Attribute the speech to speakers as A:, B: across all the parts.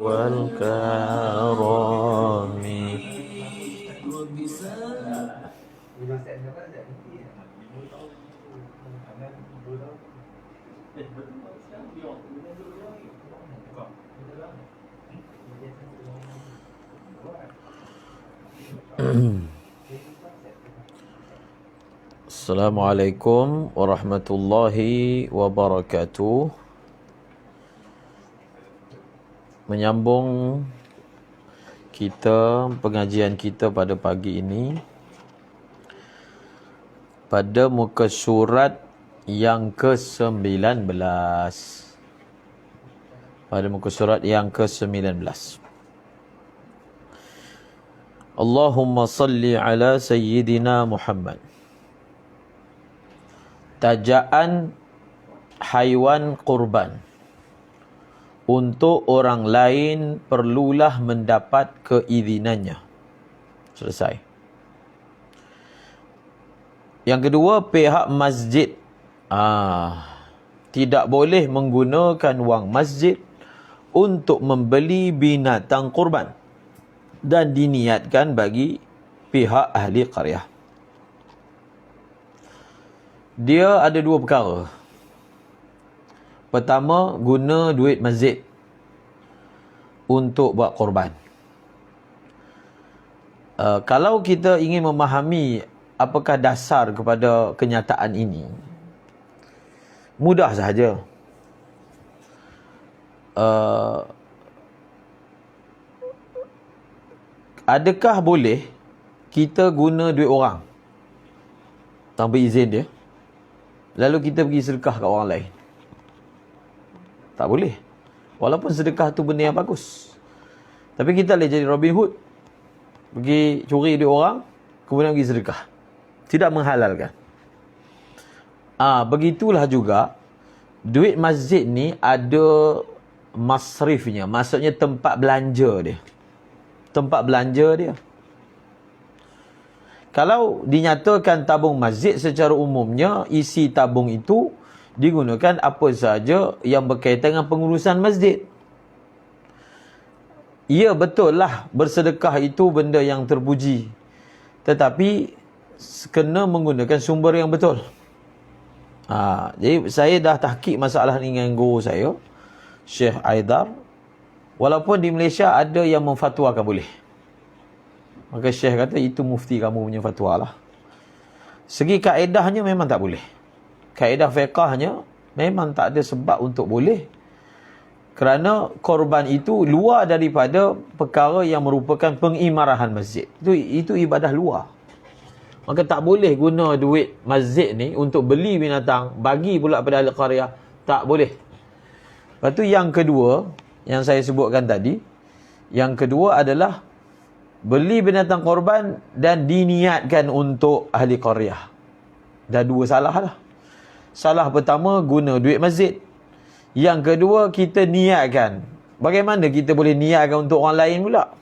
A: والكرم. Assalamualaikum warahmatullahi wabarakatuh. Menyambung pengajian kita pada pagi ini pada muka surat yang ke-19. Pada muka surat yang ke-19. Allahumma salli ala sayyidina Muhammad. Tajaan haiwan kurban untuk orang lain perlulah mendapat keizinannya. Selesai. Yang kedua, pihak masjid tidak boleh menggunakan wang masjid untuk membeli binatang kurban dan diniatkan bagi pihak ahli qaryah. Dia ada dua perkara. Pertama, guna duit masjid untuk buat korban. Kalau kita ingin memahami apakah dasar kepada kenyataan ini, mudah sahaja. Adakah boleh kita guna duit orang tanpa izin dia, lalu kita pergi sedekah kat orang lain? Tak boleh. Walaupun sedekah tu benda yang bagus. Tapi kita boleh jadi Robin Hood. Pergi curi duit orang, kemudian pergi sedekah. Tidak menghalalkan. Begitulah juga, duit masjid ni ada masrifnya. Maksudnya tempat belanja dia. Tempat belanja dia. Kalau dinyatakan tabung masjid, secara umumnya isi tabung itu digunakan apa sahaja yang berkaitan dengan pengurusan masjid. Ya, betul lah, bersedekah itu benda yang terpuji. Tetapi kena menggunakan sumber yang betul. Jadi saya dah tahqiq masalah ni dengan guru saya, Syekh Aidar. Walaupun di Malaysia ada yang memfatwakan boleh. Maka Syekh kata itu mufti kamu punya fatwa lah. Segi kaedahnya memang tak boleh. Kaedah fiqahnya memang tak ada sebab untuk boleh. Kerana korban itu luar daripada perkara yang merupakan pengimarahan masjid. Itu ibadah luar. Maka tak boleh guna duit masjid ni untuk beli binatang, bagi pula pada ahli qaryah. Tak boleh. Lepas tu yang kedua, yang saya sebutkan tadi, yang kedua adalah beli binatang korban dan diniatkan untuk ahli qaryah. Dah dua salah lah. Salah pertama, guna duit masjid. Yang kedua, kita niatkan. Bagaimana kita boleh niatkan untuk orang lain pula?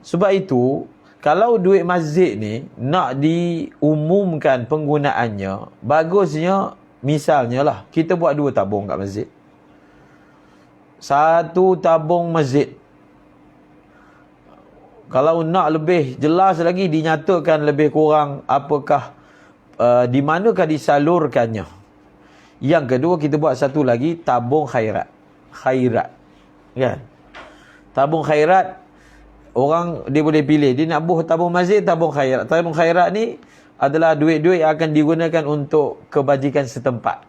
A: Sebab itu, kalau duit masjid ni nak diumumkan penggunaannya, bagusnya misalnya lah, kita buat dua tabung kat masjid. Satu tabung masjid. Kalau nak lebih jelas lagi, dinyatakan lebih kurang apakah di manakah disalurkannya. Yang kedua, kita buat satu lagi, tabung khairat. Khairat. Kan? Tabung khairat, orang dia boleh pilih. Dia nak buh tabung masjid, tabung khairat. Tabung khairat ni adalah duit-duit yang akan digunakan untuk kebajikan setempat.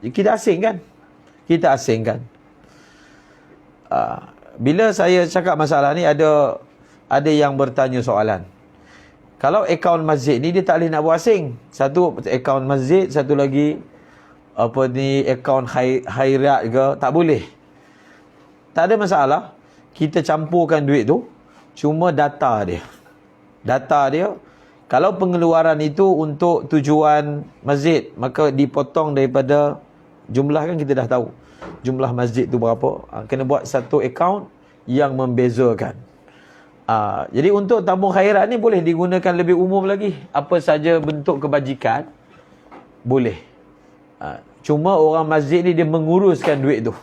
A: Kita asingkan. Kita asingkan. Bila saya cakap masalah ni, ada yang bertanya soalan. Kalau akaun masjid ni, dia tak boleh nak buat asing. Satu akaun masjid, satu lagi akaun khairat ke, tak boleh. Tak ada masalah. Kita campurkan duit tu, cuma data dia. Data dia, kalau pengeluaran itu untuk tujuan masjid, maka dipotong daripada jumlah, kan kita dah tahu jumlah masjid tu berapa. Kena buat satu akaun yang membezakan. Jadi untuk tabung khairat ni boleh digunakan lebih umum lagi. Apa saja bentuk kebajikan boleh. Cuma orang masjid ni dia menguruskan duit tu.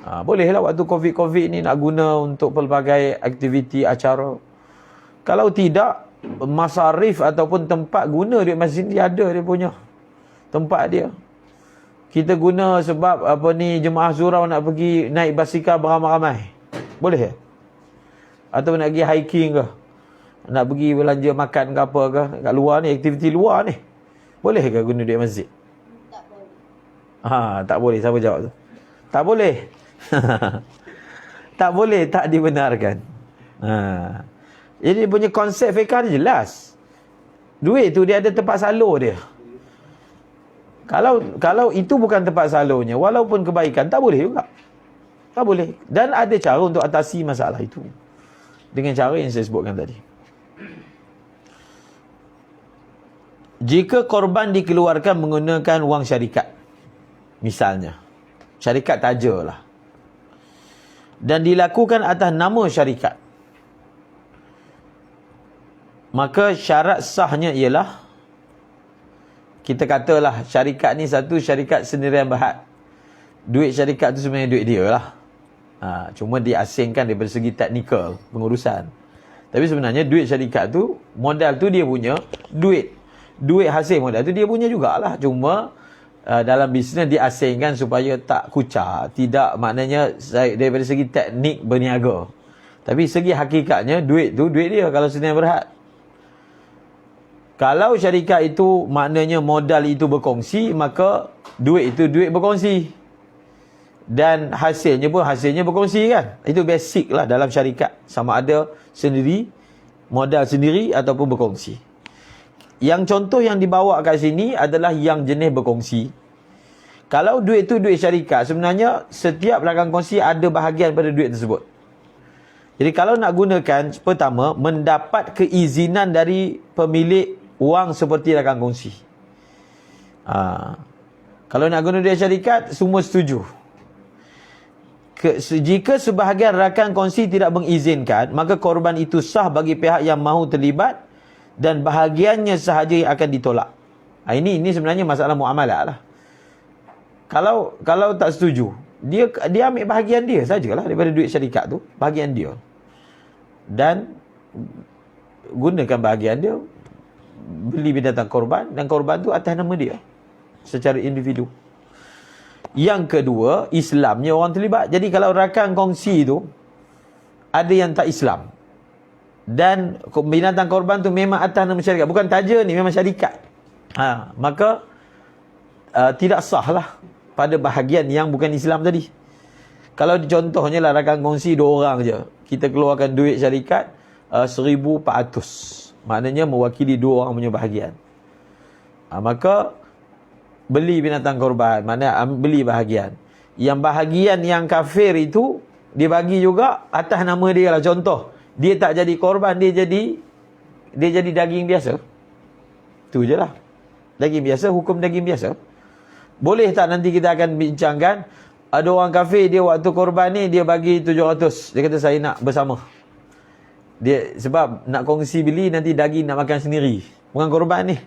A: Bolehlah waktu COVID ni nak guna untuk pelbagai aktiviti acara. Kalau tidak, masarif ataupun tempat guna duit masjid dia ada dia punya tempat dia. Kita guna sebab jemaah surau nak pergi naik basikal beramai-ramai. Boleh ke? Atau nak pergi hiking ke? Nak pergi belanja makan ke apa ke? Kat luar ni, aktiviti luar ni. Boleh ke guna duit masjid?
B: Tak boleh.
A: Tak boleh. Siapa jawab tu? Tak boleh. Tak boleh, tak dibenarkan. Jadi punya konsep fiqah ni jelas. Duit tu dia ada tempat salur dia. Kalau itu bukan tempat salurnya, walaupun kebaikan, tak boleh juga. Tak boleh. Dan ada cara untuk atasi masalah itu. Dengan cara yang saya sebutkan tadi. Jika korban dikeluarkan menggunakan wang syarikat, misalnya, syarikat taja lah, dan dilakukan atas nama syarikat, maka syarat sahnya ialah, kita katalah syarikat ni satu syarikat sendirian berhad. Duit syarikat tu sebenarnya duit dia lah. Cuma diasingkan daripada segi teknikal pengurusan. Tapi sebenarnya duit syarikat tu, modal tu dia punya, duit hasil modal tu dia punya jugalah. Cuma dalam bisnes diasingkan supaya tak kucar. Tidak maknanya daripada segi teknik berniaga. Tapi segi hakikatnya duit tu duit dia kalau sendirian berhad. Kalau syarikat itu maknanya modal itu berkongsi, maka duit itu duit berkongsi. Dan hasilnya berkongsi kan. Itu basic lah dalam syarikat. Sama ada sendiri, modal sendiri ataupun berkongsi. Yang contoh yang dibawa kat sini adalah yang jenis berkongsi. Kalau duit tu duit syarikat, sebenarnya setiap rakan kongsi ada bahagian pada duit tersebut. Jadi kalau nak gunakan, pertama, mendapat keizinan dari pemilik wang seperti rakan kongsi. Kalau nak guna duit syarikat, semua setuju. Jika sebahagian rakan kongsi tidak mengizinkan, maka korban itu sah bagi pihak yang mahu terlibat dan bahagiannya sahaja yang akan ditolak. Ini sebenarnya masalah muamalah lah. Kalau tak setuju, dia ambil bahagian dia sajalah daripada duit syarikat tu, bahagian dia. Dan gunakan bahagian dia, beli binatang korban, dan korban tu atas nama dia secara individu. Yang kedua, Islamnya orang terlibat. Jadi kalau rakan kongsi tu ada yang tak Islam, dan binatang korban tu memang atas nama syarikat, bukan taja ni, memang syarikat, maka tidak sah lah pada bahagian yang bukan Islam tadi. Kalau contohnya lah rakan kongsi 2 orang je, kita keluarkan duit syarikat 1,400, maknanya mewakili 2 orang punya bahagian, maka beli binatang korban, maknanya beli bahagian. Yang bahagian yang kafir itu dia bagi juga atas nama dia lah. Contoh, dia tak jadi korban, dia jadi daging biasa. Tu je lah. Daging biasa, hukum daging biasa. Boleh tak nanti kita akan bincangkan, ada orang kafir, dia waktu korban ni dia bagi 700. Dia kata saya nak bersama. Dia sebab nak kongsi beli, nanti daging nak makan sendiri. Bukan korban ni.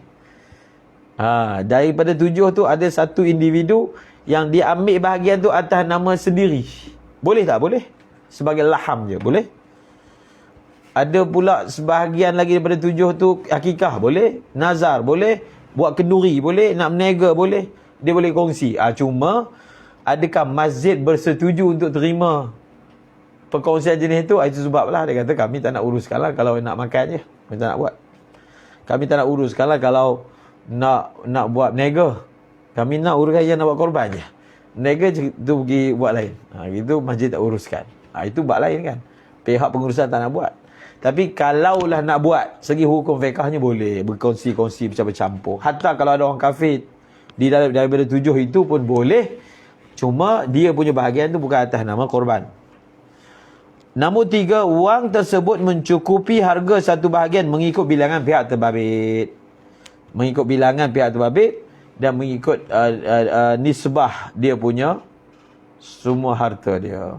A: Daripada 7 tu ada satu individu yang dia ambil bahagian tu atas nama sendiri. Boleh tak? Boleh. Sebagai laham je. Boleh. Ada pula sebahagian lagi daripada 7 tu akikah. Boleh. Nazar. Boleh. Buat kenduri. Boleh. Nak meniaga. Boleh. Dia boleh kongsi. Cuma adakah masjid bersetuju untuk terima perkongsian jenis tu? Itu sebablah dia kata kami tak nak uruskan lah kalau nak makan je. Kami tak nak buat. Kami tak nak uruskan lah kalau nak buat meniaga. Kami nak uruskan yang nak buat korban je. Meniaga tu pergi buat lain. Itu masjid tak uruskan. Itu buat lain kan. Pihak pengurusan tak nak buat. Tapi kalaulah nak buat, segi hukum fiqahnya boleh. Berkongsi-kongsi, bercampur-campur. Hatta kalau ada orang kafir di dalam daripada 7 itu pun boleh. Cuma dia punya bahagian tu bukan atas nama korban. Nombor 3, wang tersebut mencukupi harga satu bahagian mengikut bilangan pihak terbabit. Mengikut bilangan pihak terbabit dan mengikut nisbah dia punya semua harta dia.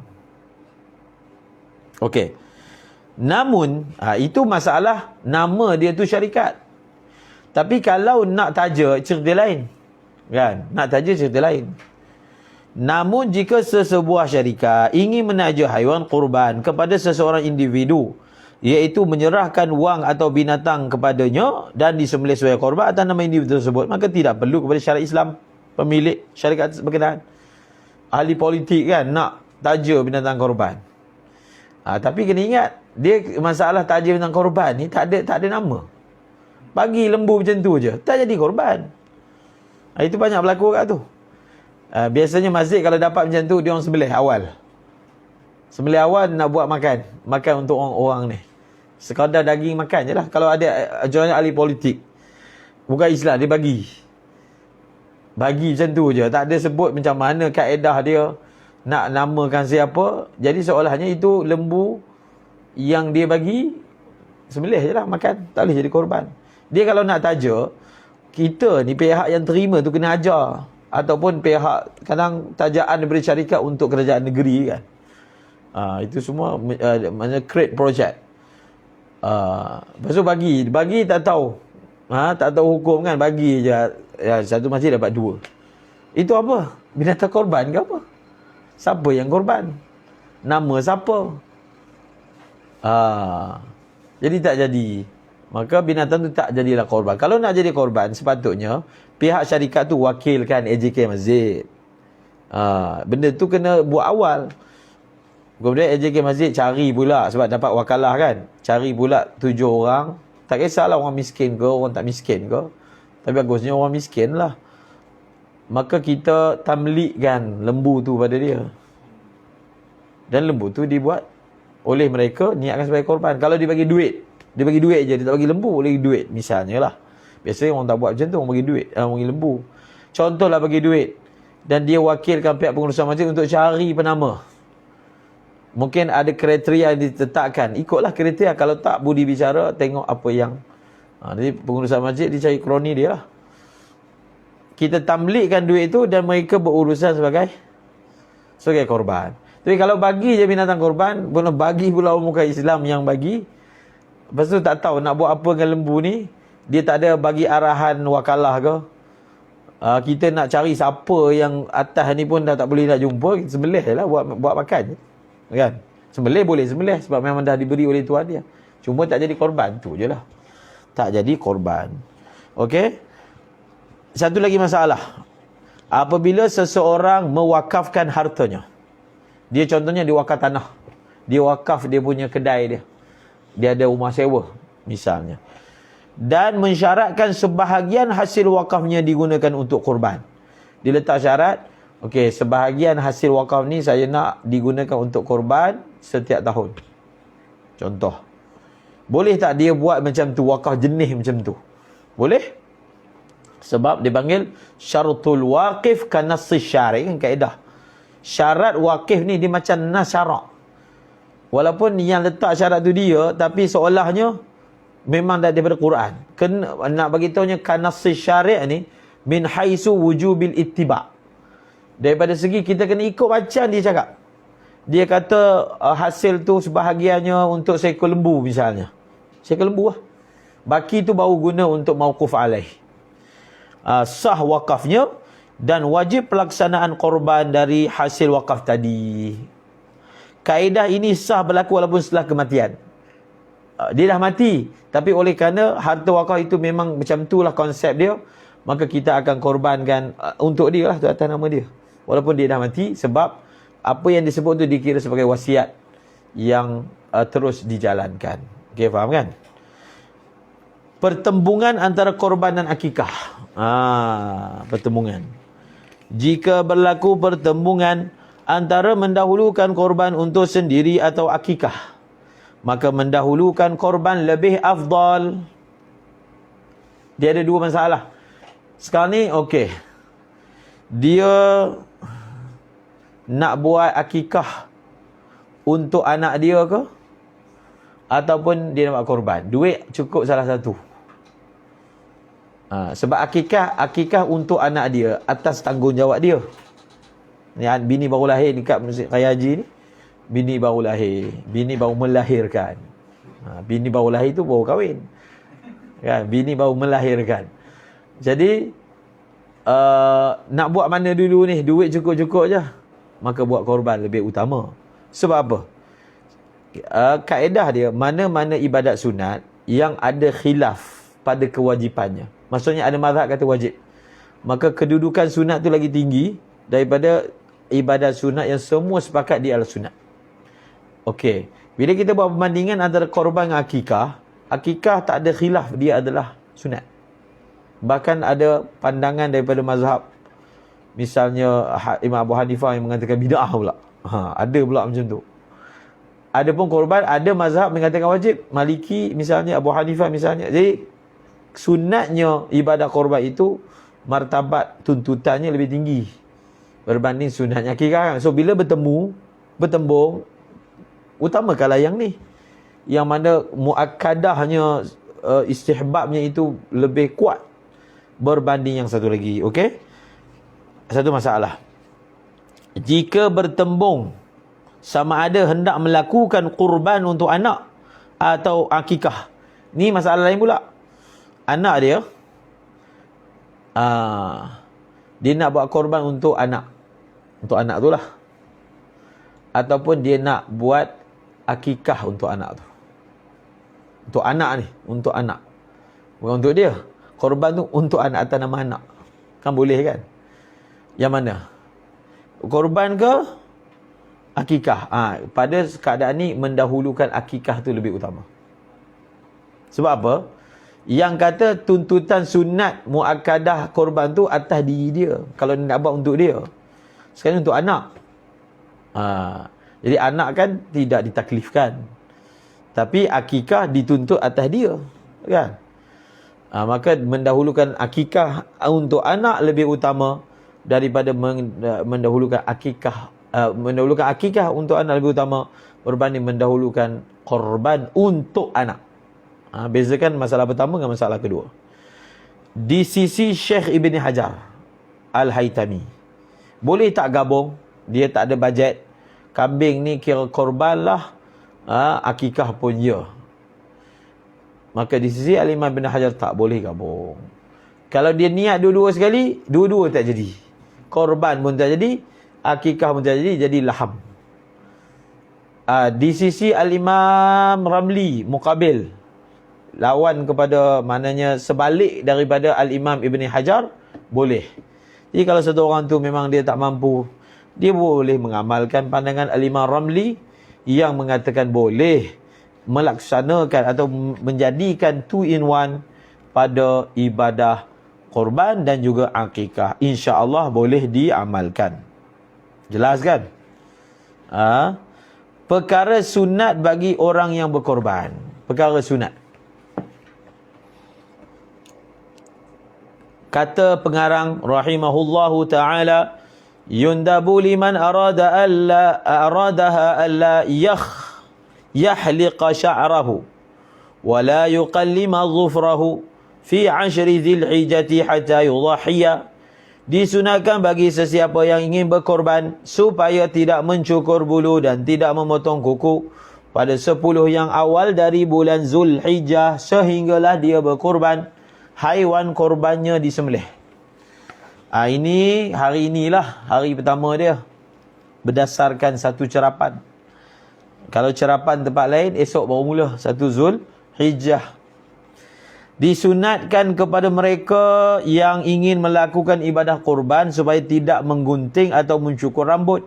A: Okey. Namun itu masalah nama dia tu syarikat. Tapi kalau nak taja, cerita lain. Kan? Nak taja cerita lain. Namun jika sesebuah syarikat ingin menaja haiwan kurban kepada seseorang individu, iaitu menyerahkan wang atau binatang kepadanya dan disembelih sebagai korban atas nama individu tersebut, maka tidak perlu kepada syariat Islam pemilik syarikat berkenaan. Ahli politik kan nak taja binatang korban. Tapi kena ingat, dia masalah taja binatang korban ni tak ada nama. Bagi lembu macam tu je, tak jadi korban. Itu banyak berlaku kat tu. Biasanya masjid kalau dapat macam tu, dia orang sembelih awal. Sembelih awal nak buat makan untuk orang-orang ni. Sekadar daging makan je lah. Kalau ada jualan ahli politik, bukan Islam, dia bagi macam tu je. Tak ada sebut macam mana kaedah dia nak namakan siapa. Jadi seolahnya itu lembu yang dia bagi, sembelih je lah, makan. Tak boleh jadi korban. Dia kalau nak taja, kita ni pihak yang terima tu kena ajar. Ataupun pihak kadang tajaan daripada syarikat untuk kerajaan negeri kan. Itu semua mana create project. Lepas tu bagi tak tahu. Tak tahu hukum kan, bagi je. Satu masjid dapat 2. Itu apa? Binatang korban ke apa? Siapa yang korban? Nama siapa? Jadi tak jadi. Maka binatang tu tak jadilah korban. Kalau nak jadi korban, sepatutnya pihak syarikat tu wakilkan AJK masjid. Benda tu kena buat awal. Kemudian AJK masjid cari pula, sebab dapat wakalah kan. Cari pula 7 orang. Tak kisahlah orang miskin ke, orang tak miskin ke. Tapi bagusnya orang miskin lah. Maka kita tamlikkan lembu tu pada dia. Dan lembu tu dibuat oleh mereka, niatkan sebagai korban. Kalau dia bagi duit, dia bagi duit je, dia tak bagi lembu, bagi duit misalnya lah. Biasanya orang tak buat macam tu, orang bagi duit, orang bagi lembu. Contohlah bagi duit dan dia wakilkan pihak pengurusan masjid untuk cari penama. Mungkin ada kriteria yang ditetapkan, ikutlah kriteria. Kalau tak, budi bicara, tengok apa yang jadi pengurusan masjid dia cari kroni dia lah. Kita tamlikkan duit tu dan mereka berurusan sebagai korban. Tapi kalau bagi je binatang korban, boleh bagi pula orang muka Islam yang bagi. Lepas tu tak tahu nak buat apa dengan lembu ni. Dia tak ada bagi arahan wakalah ke. Kita nak cari siapa yang atas ni pun dah tak boleh nak jumpa. Kita sembelih je lah, buat makan je. Kan? Sembelih boleh sembelih sebab memang dah diberi oleh Tuhan dia. Cuma tak jadi korban, tu je lah. Tak jadi korban. Okey? Satu lagi masalah. Apabila seseorang mewakafkan hartanya. Dia contohnya dia wakaf tanah. Dia wakaf dia punya kedai dia. Dia ada rumah sewa misalnya. Dan mensyaratkan sebahagian hasil wakafnya digunakan untuk korban. Dia letak syarat, okey, sebahagian hasil wakaf ni saya nak digunakan untuk korban setiap tahun. Contoh. Boleh tak dia buat macam tu, wakaf jenis macam tu? Boleh? Sebab dia panggil syaratul waqif kanassi syari', kan kaedah. Syarat wakif ni dia macam nas syarak. Walaupun yang letak syarat tu dia, tapi seolahnya memang daripada Quran. Kena nak bagi tahunya kanassi syari' ni min haisu wujubil ittiba'. Daripada segi kita kena ikut macam dia cakap. Dia kata hasil tu sebahagiannya untuk seekor lembu misalnya. Seekor lembu lah. Baki tu baru guna untuk mauquf alaih. Sah wakafnya dan wajib pelaksanaan korban dari hasil wakaf tadi. Kaedah ini sah berlaku walaupun setelah kematian. Dia dah mati, tapi oleh kerana harta wakaf itu memang macam itulah konsep dia, maka kita akan korbankan untuk dia lah, tu atas nama dia. Walaupun dia dah mati, sebab apa yang disebut tu dikira sebagai wasiat yang terus dijalankan. Okey, faham kan? Pertembungan antara korban dan akikah. Pertembungan. Jika berlaku pertembungan antara mendahulukan korban untuk sendiri atau akikah, maka mendahulukan korban lebih afdal. Dia ada 2 masalah. Sekarang ni, okey. Dia nak buat akikah untuk anak dia ke? Ataupun dia nak buat korban? Duit cukup salah satu. Sebab akikah untuk anak dia atas tanggungjawab dia. Ni bini baru lahir dekat Masjid Raya Haji ni. Bini baru lahir. Bini baru melahirkan. Bini baru lahir tu baru kahwin. Kan? Bini baru melahirkan. Jadi, nak buat mana dulu ni, duit cukup-cukup je, maka buat korban lebih utama. Sebab apa? Kaedah dia, mana-mana ibadat sunat yang ada khilaf pada kewajipannya, maksudnya ada mazhab kata wajib, maka kedudukan sunat tu lagi tinggi daripada ibadat sunat yang semua sepakat dia adalah sunat. Okey, bila kita buat perbandingan antara korban dengan akikah, akikah tak ada khilaf dia adalah sunat. Bahkan ada pandangan daripada mazhab, misalnya Imam Abu Hanifah yang mengatakan bid'ah pula. Ada pula macam tu. Adapun korban, ada mazhab mengatakan wajib, Maliki misalnya, Abu Hanifah misalnya. Jadi sunatnya ibadah korban itu martabat tuntutannya lebih tinggi berbanding sunatnya akikah. So bila bertembung, utamakanlah yang ni, yang mana muakkadahnya, istihbabnya itu lebih kuat berbanding yang satu lagi. Okey, satu masalah, jika bertembung sama ada hendak melakukan kurban untuk anak atau akikah, ni masalah lain pula. Anak dia dia nak buat korban untuk anak tu lah, ataupun dia nak buat akikah untuk anak tu. Untuk anak ni, untuk anak, bukan untuk dia. Korban tu untuk anak atas nama anak, kan boleh kan? Yang mana? Korban ke akikah? Pada keadaan ni mendahulukan akikah tu lebih utama. Sebab apa? Yang kata tuntutan sunat muakkadah korban tu atas diri dia, kalau dia nak buat untuk dia. Sekarang untuk anak, jadi anak kan tidak ditaklifkan, tapi akikah dituntut atas dia, kan? Maka mendahulukan akikah untuk anak lebih utama daripada mendahulukan akikah, mendahulukan akikah untuk anak lebih utama berbanding mendahulukan korban untuk anak. Bezakan masalah pertama dengan masalah kedua. Di sisi Syekh Ibn Hajar Al-Haytami, boleh tak gabung? Dia tak ada bajet, kambing ni kira korban lah, akikah pun ya. Maka di sisi Al-Imam Ibn Hajar tak boleh gabung. Kalau dia niat dua-dua sekali, dua-dua tak jadi. Korban pun tak jadi, akikah pun tak jadi laham. Di sisi Al-Imam Ramli Muqabil, lawan kepada, maknanya sebalik daripada Al-Imam Ibn Hajar, boleh. Jadi kalau satu orang tu memang dia tak mampu, dia boleh mengamalkan pandangan Al-Imam Ramli yang mengatakan boleh melaksanakan atau menjadikan 2-in-1 pada ibadah korban dan juga akikah. InsyaAllah boleh diamalkan. Jelas kan? Perkara sunat bagi orang yang berkorban. Perkara sunat. Kata pengarang rahimahullahu ta'ala, yundabu liman aradaha alla yahliqa sya'rahu wa la yuqallima dhufrahu fi 'ashri dhil hijjati hatta yudhhiya. Disunatkan bagi sesiapa yang ingin berkorban supaya tidak mencukur bulu dan tidak memotong kuku pada 10 yang awal dari bulan Zulhijjah sehinggalah dia berkorban, haiwan korbannya disembelih. Ini hari inilah hari pertama dia, berdasarkan satu cerapan. Kalau cerapan tempat lain, esok baru mula 1 Zulhijjah. Disunatkan kepada mereka yang ingin melakukan ibadah korban supaya tidak menggunting atau mencukur rambut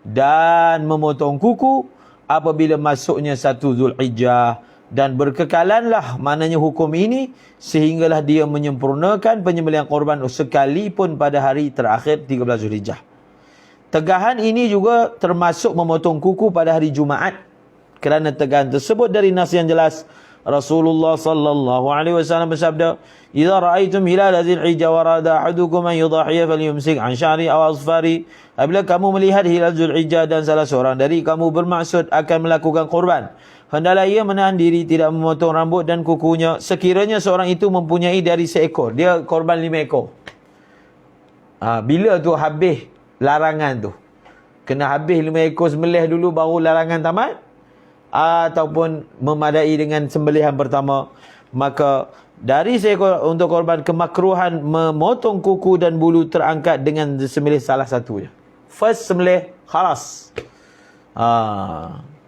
A: dan memotong kuku apabila masuknya 1 Zulhijjah, dan berkekalanlah maknanya hukum ini sehinggalah dia menyempurnakan penyembelihan korban sekalipun pada hari terakhir 13 Zulhijjah. Tegahan ini juga termasuk memotong kuku pada hari Jumaat, kerana tegahan tersebut dari nas yang jelas. Rasulullah sallallahu alaihi wasallam bersabda, "Idza ra'aitum hilal Dzulhijjah wa arada ahadukum an yudhhiya falyumsik an sya'ri aw asfari." Apabila kamu melihat hilal Dzulhijjah dan salah seorang dari kamu bermaksud akan melakukan korban, hendaklah ia menahan diri tidak memotong rambut dan kukunya, sekiranya seorang itu mempunyai dari seekor. Dia korban 5 ekor. Bila tu habis larangan tu? Kena habis 5 ekor sembelih dulu baru larangan tamat? Ataupun memadai dengan sembelihan pertama? maka dari seekor untuk korban kemakruhan memotong kuku dan bulu terangkat dengan sembelih salah satunya. First sembelih khalas.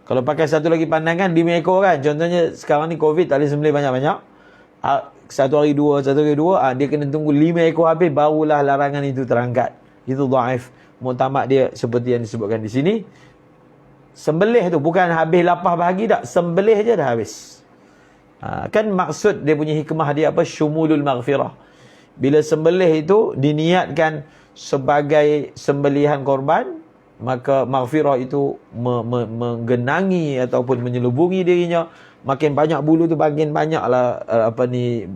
A: Kalau pakai satu lagi pandangan 5 ekor kan. Contohnya sekarang ni COVID tak boleh sembelih banyak-banyak. Satu hari dua, dia kena tunggu 5 ekor habis barulah larangan itu terangkat. Itu dhaif. Muktamad dia seperti yang disebutkan di sini. Sembelih tu bukan habis lapah bahagi tak. Sembelih je dah habis. Kan maksud dia punya hikmah dia apa? Syumulul maghfirah. Bila sembelih itu diniatkan sebagai sembelihan korban, maka maghfirah itu menggenangi ataupun menyelubungi dirinya. Makin banyak bulu tu makin banyaklah apa ni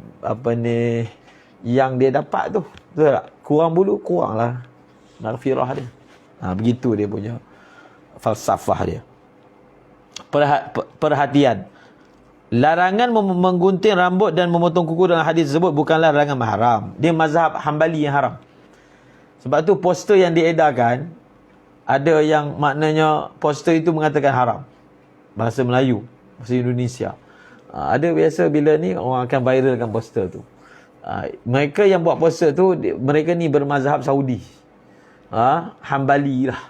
A: yang dia dapat tu. Betul tak? Kurang bulu, kuranglah maghfirah dia. Begitu dia punya falsafah dia. Perhatian. Larangan menggunting rambut dan memotong kuku dalam hadis tersebut bukanlah larangan haram. Dia mazhab Hambali yang haram. Sebab tu poster yang diedarkan, ada yang maknanya poster itu mengatakan haram. Bahasa Melayu, bahasa Indonesia. Ada biasa bila ni orang akan viralkan poster tu. Mereka yang buat poster tu, mereka ni bermazhab Saudi. Hambali lah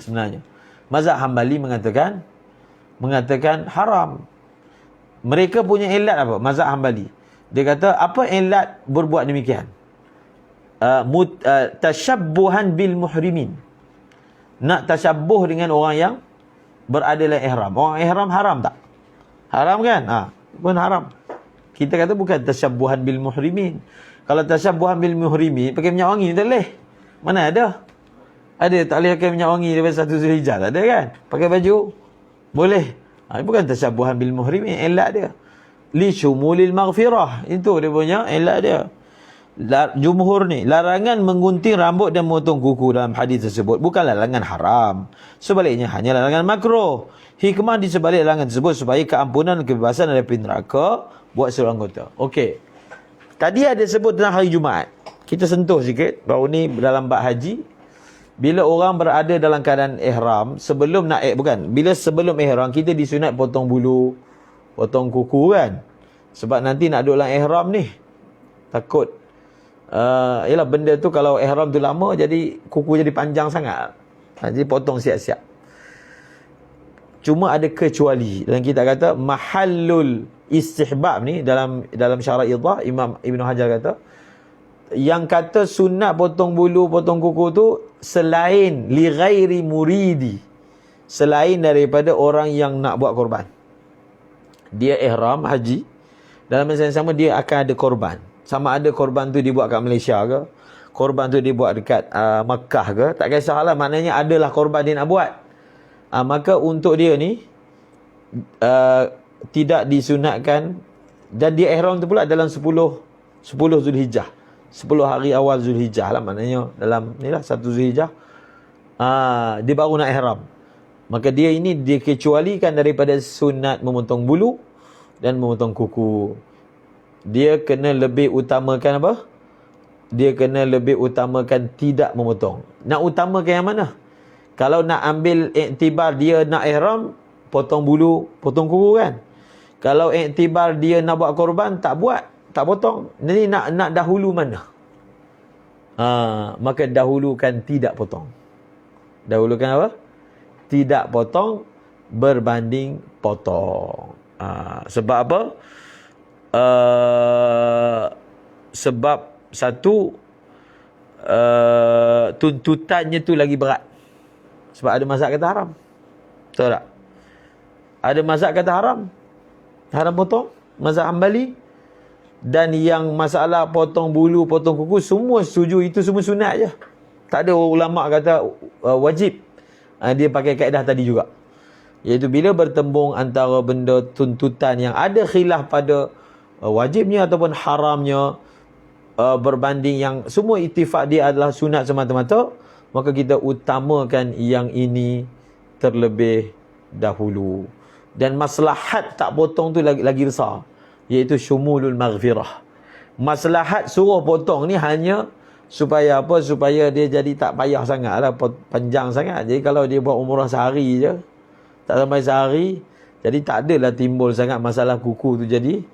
A: sebenarnya. Mazhab Hambali mengatakan haram. Mereka punya ilat apa? Mazhab Hambali. Dia kata apa ilat berbuat demikian? Tashabbuhan bil muhrimin. Nak tashabbuh dengan orang yang berada dalam ihram. Orang ihram haram tak? Haram kan? Pun haram. Kita kata bukan tashabbuhan bil muhrimin. Kalau tashabbuhan bil muhrimin pakai minyak wangi tak boleh. Mana ada? Ada tak boleh pakai minyak wangi daripada 1 Zulhijjah? Tak ada kan? Pakai baju boleh. Bukan tashabbuhan bil muhrimin, ilat dia. Li syumulil maghfirah. Itu dia punya ilat dia. Jumhur ni, larangan menggunting rambut dan memotong kuku dalam hadis tersebut bukanlah larangan haram. Sebaliknya hanya larangan makruh. Hikmah di sebalik larangan tersebut supaya keampunan dan kebebasan dari api neraka buat seluruh anggota. Okey. Tadi ada sebut tentang hari Jumaat. Kita sentuh sikit baru ni dalam bab haji. Bila orang berada dalam keadaan ihram, sebelum ihram kita disunat potong bulu, potong kuku kan. Sebab nanti nak duduk dalam ihram ni, takut yalah benda tu kalau ihram tu lama jadi kuku jadi panjang sangat. Jadi potong siap-siap. Cuma ada kecuali. Dan kita kata mahallul istihbab ni dalam syarah Idah, Imam Ibn Hajar kata, yang kata sunat potong bulu, potong kuku tu selain li ghairi muridi, selain daripada orang yang nak buat korban. Dia ihram haji, dalam masa yang sama dia akan ada korban. Sama ada korban tu dibuat kat Malaysia ke, korban tu dibuat dekat Makkah ke, tak kisahlah, maknanya adalah korban dia nak buat. Maka untuk dia ni tidak disunatkan, dan dia ihram tu pula dalam 10 Zulhijjah. 10 hari awal Zulhijjah lah, maknanya dalam ni lah 1 Zulhijjah dia baru nak ihram. Maka dia ini dikecualikan daripada sunat memotong bulu dan memotong kuku. Dia kena lebih utamakan apa? Dia kena lebih utamakan tidak memotong. Nak utamakan yang mana? Kalau nak ambil iktibar dia nak ihram, potong bulu, potong kuku kan. Kalau iktibar dia nak buat korban, tak buat, tak potong. Jadi nak dahulu mana? Maka dahulukan tidak potong. Dahulukan apa? Tidak potong berbanding potong. Sebab apa? Sebab satu, tuntutannya tu lagi berat. Sebab ada mazhab kata haram. Betul tak? Ada mazhab kata haram. Haram potong. Mazhab Hambali. Dan yang masalah potong bulu, potong kuku, semua setuju. Itu semua sunat je. Tak ada ulama' kata wajib. Dia pakai kaedah tadi juga. Iaitu bila bertembung antara benda tuntutan yang ada khilaf pada wajibnya ataupun haramnya, berbanding yang semua ittifaq dia adalah sunat semata-mata, maka kita utamakan yang ini terlebih dahulu. Dan maslahat tak potong tu lagi besar, iaitu syumulul maghfirah. Maslahat suruh potong ni hanya supaya apa? Supaya dia jadi tak payah sangat lah, panjang sangat. Jadi kalau dia buat umrah sehari je, tak sampai sehari, jadi tak adalah timbul sangat masalah kuku tu jadi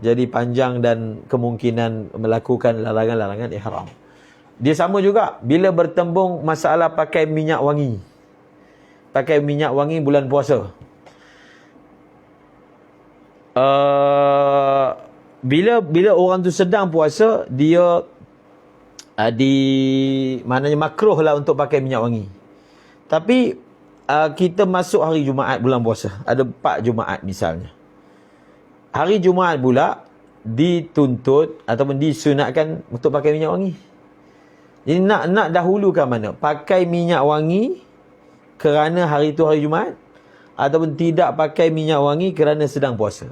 A: jadi panjang dan kemungkinan melakukan larangan-larangan ihram. Dia sama juga bila bertembung masalah pakai minyak wangi. Pakai minyak wangi bulan puasa. Bila orang tu sedang puasa, dia maknanya makruh lah untuk pakai minyak wangi. Tapi kita masuk hari Jumaat bulan puasa, ada 4 Jumaat misalnya. Hari Jumaat pula dituntut ataupun disunatkan untuk pakai minyak wangi. Jadi nak dahulukan mana? Pakai minyak wangi kerana hari itu hari Jumaat, ataupun tidak pakai minyak wangi kerana sedang puasa.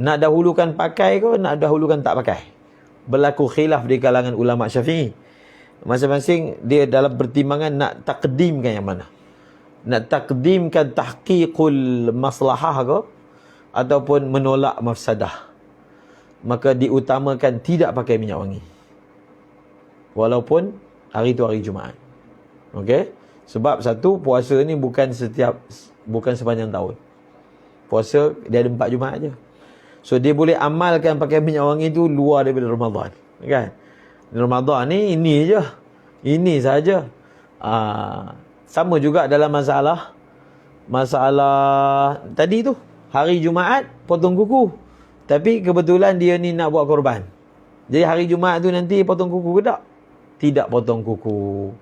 A: Nak dahulukan pakai ke nak dahulukan tak pakai? Berlaku khilaf di kalangan ulama Syafi'i. Masing-masing dia dalam pertimbangan nak takdimkan yang mana. Nak takdimkan tahqiqul maslahah ke ataupun menolak mafsadah. Maka diutamakan tidak pakai minyak wangi. Walaupun hari itu hari Jumaat. Okey? Sebab satu, puasa ni bukan sepanjang tahun. Puasa dia ada 4 Jumaat je. So dia boleh amalkan pakai minyak wangi tu luar daripada Ramadan, kan? Ramadan ni ini je. Ini saja. Sama juga dalam masalah tadi tu. Hari Jumaat potong kuku. Tapi kebetulan dia ni nak buat korban. Jadi hari Jumaat tu nanti potong kuku ke tak? Tidak potong kuku.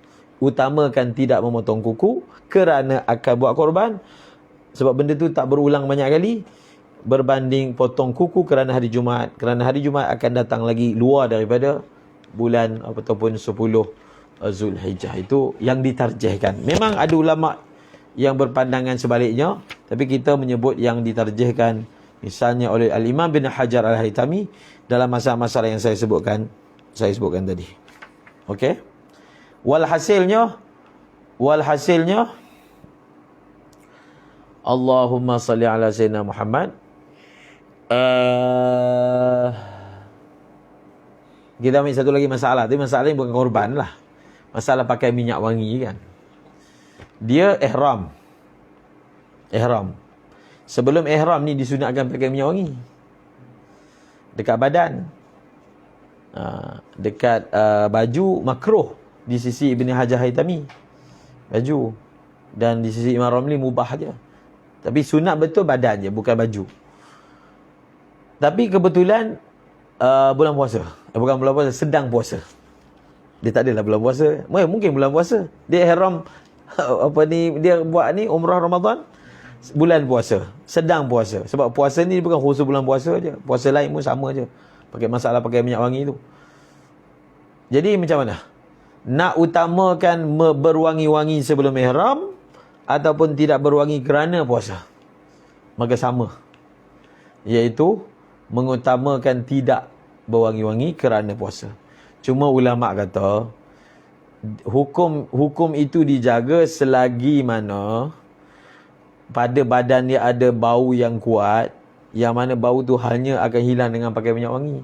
A: Utamakan tidak memotong kuku kerana akan buat korban. Sebab benda tu tak berulang banyak kali berbanding potong kuku kerana hari Jumaat. Kerana hari Jumaat akan datang lagi luar daripada bulan ataupun 10 Zulhijjah. Itu yang ditarjihkan. Memang ada ulama yang berpandangan sebaliknya, tapi kita menyebut yang ditarjihkan misalnya oleh Al-Imam bin Hajar Al-Haytami dalam masalah-masalah yang saya sebutkan tadi. Okey? Walhasilnya Allahumma salli ala Sayyidina Muhammad. Kita ambil satu lagi masalah. Tapi masalah ni bukan korban lah. Masalah pakai minyak wangi kan. Dia ihram. Sebelum ihram ni disunatkan pakai minyak wangi. Dekat badan. Dekat baju makruh di sisi Ibn Hajar Haytami. Baju. Dan di sisi Imam Ramli mubah je. Tapi sunat betul badan je, bukan baju. Tapi kebetulan bulan puasa. Bukan bulan puasa, sedang puasa. Dia tak adalah bulan puasa. Mungkin bulan puasa. Dia ihram dia buat ni umrah Ramadan bulan puasa, sedang puasa. Sebab puasa ni bukan khusus bulan puasa je. Puasa lain pun sama je. Pakai masalah pakai minyak wangi tu. Jadi macam mana? Nak utamakan berwangi-wangi sebelum ihram ataupun tidak berwangi kerana puasa? Maka sama. Iaitu mengutamakan tidak berwangi-wangi kerana puasa. Cuma ulama kata hukum itu dijaga selagi mana pada badan dia ada bau yang kuat, yang mana bau tu hanya akan hilang dengan pakai minyak wangi.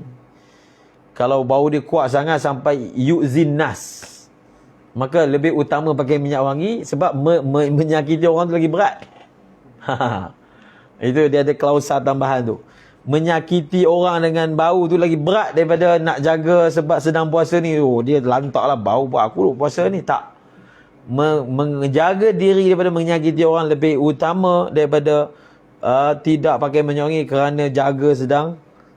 A: Kalau bau dia kuat sangat sampai yu'zin nas, maka lebih utama pakai minyak wangi sebab menyakiti orang tu lagi berat. Itu dia ada klausa tambahan tu. Menyakiti orang dengan bau tu lagi berat daripada nak jaga sebab sedang puasa ni. Dia lantaklah bau buat aku puasa ni. Tak. Menjaga diri daripada menyakiti orang lebih utama daripada tidak pakai minyak wangi kerana jaga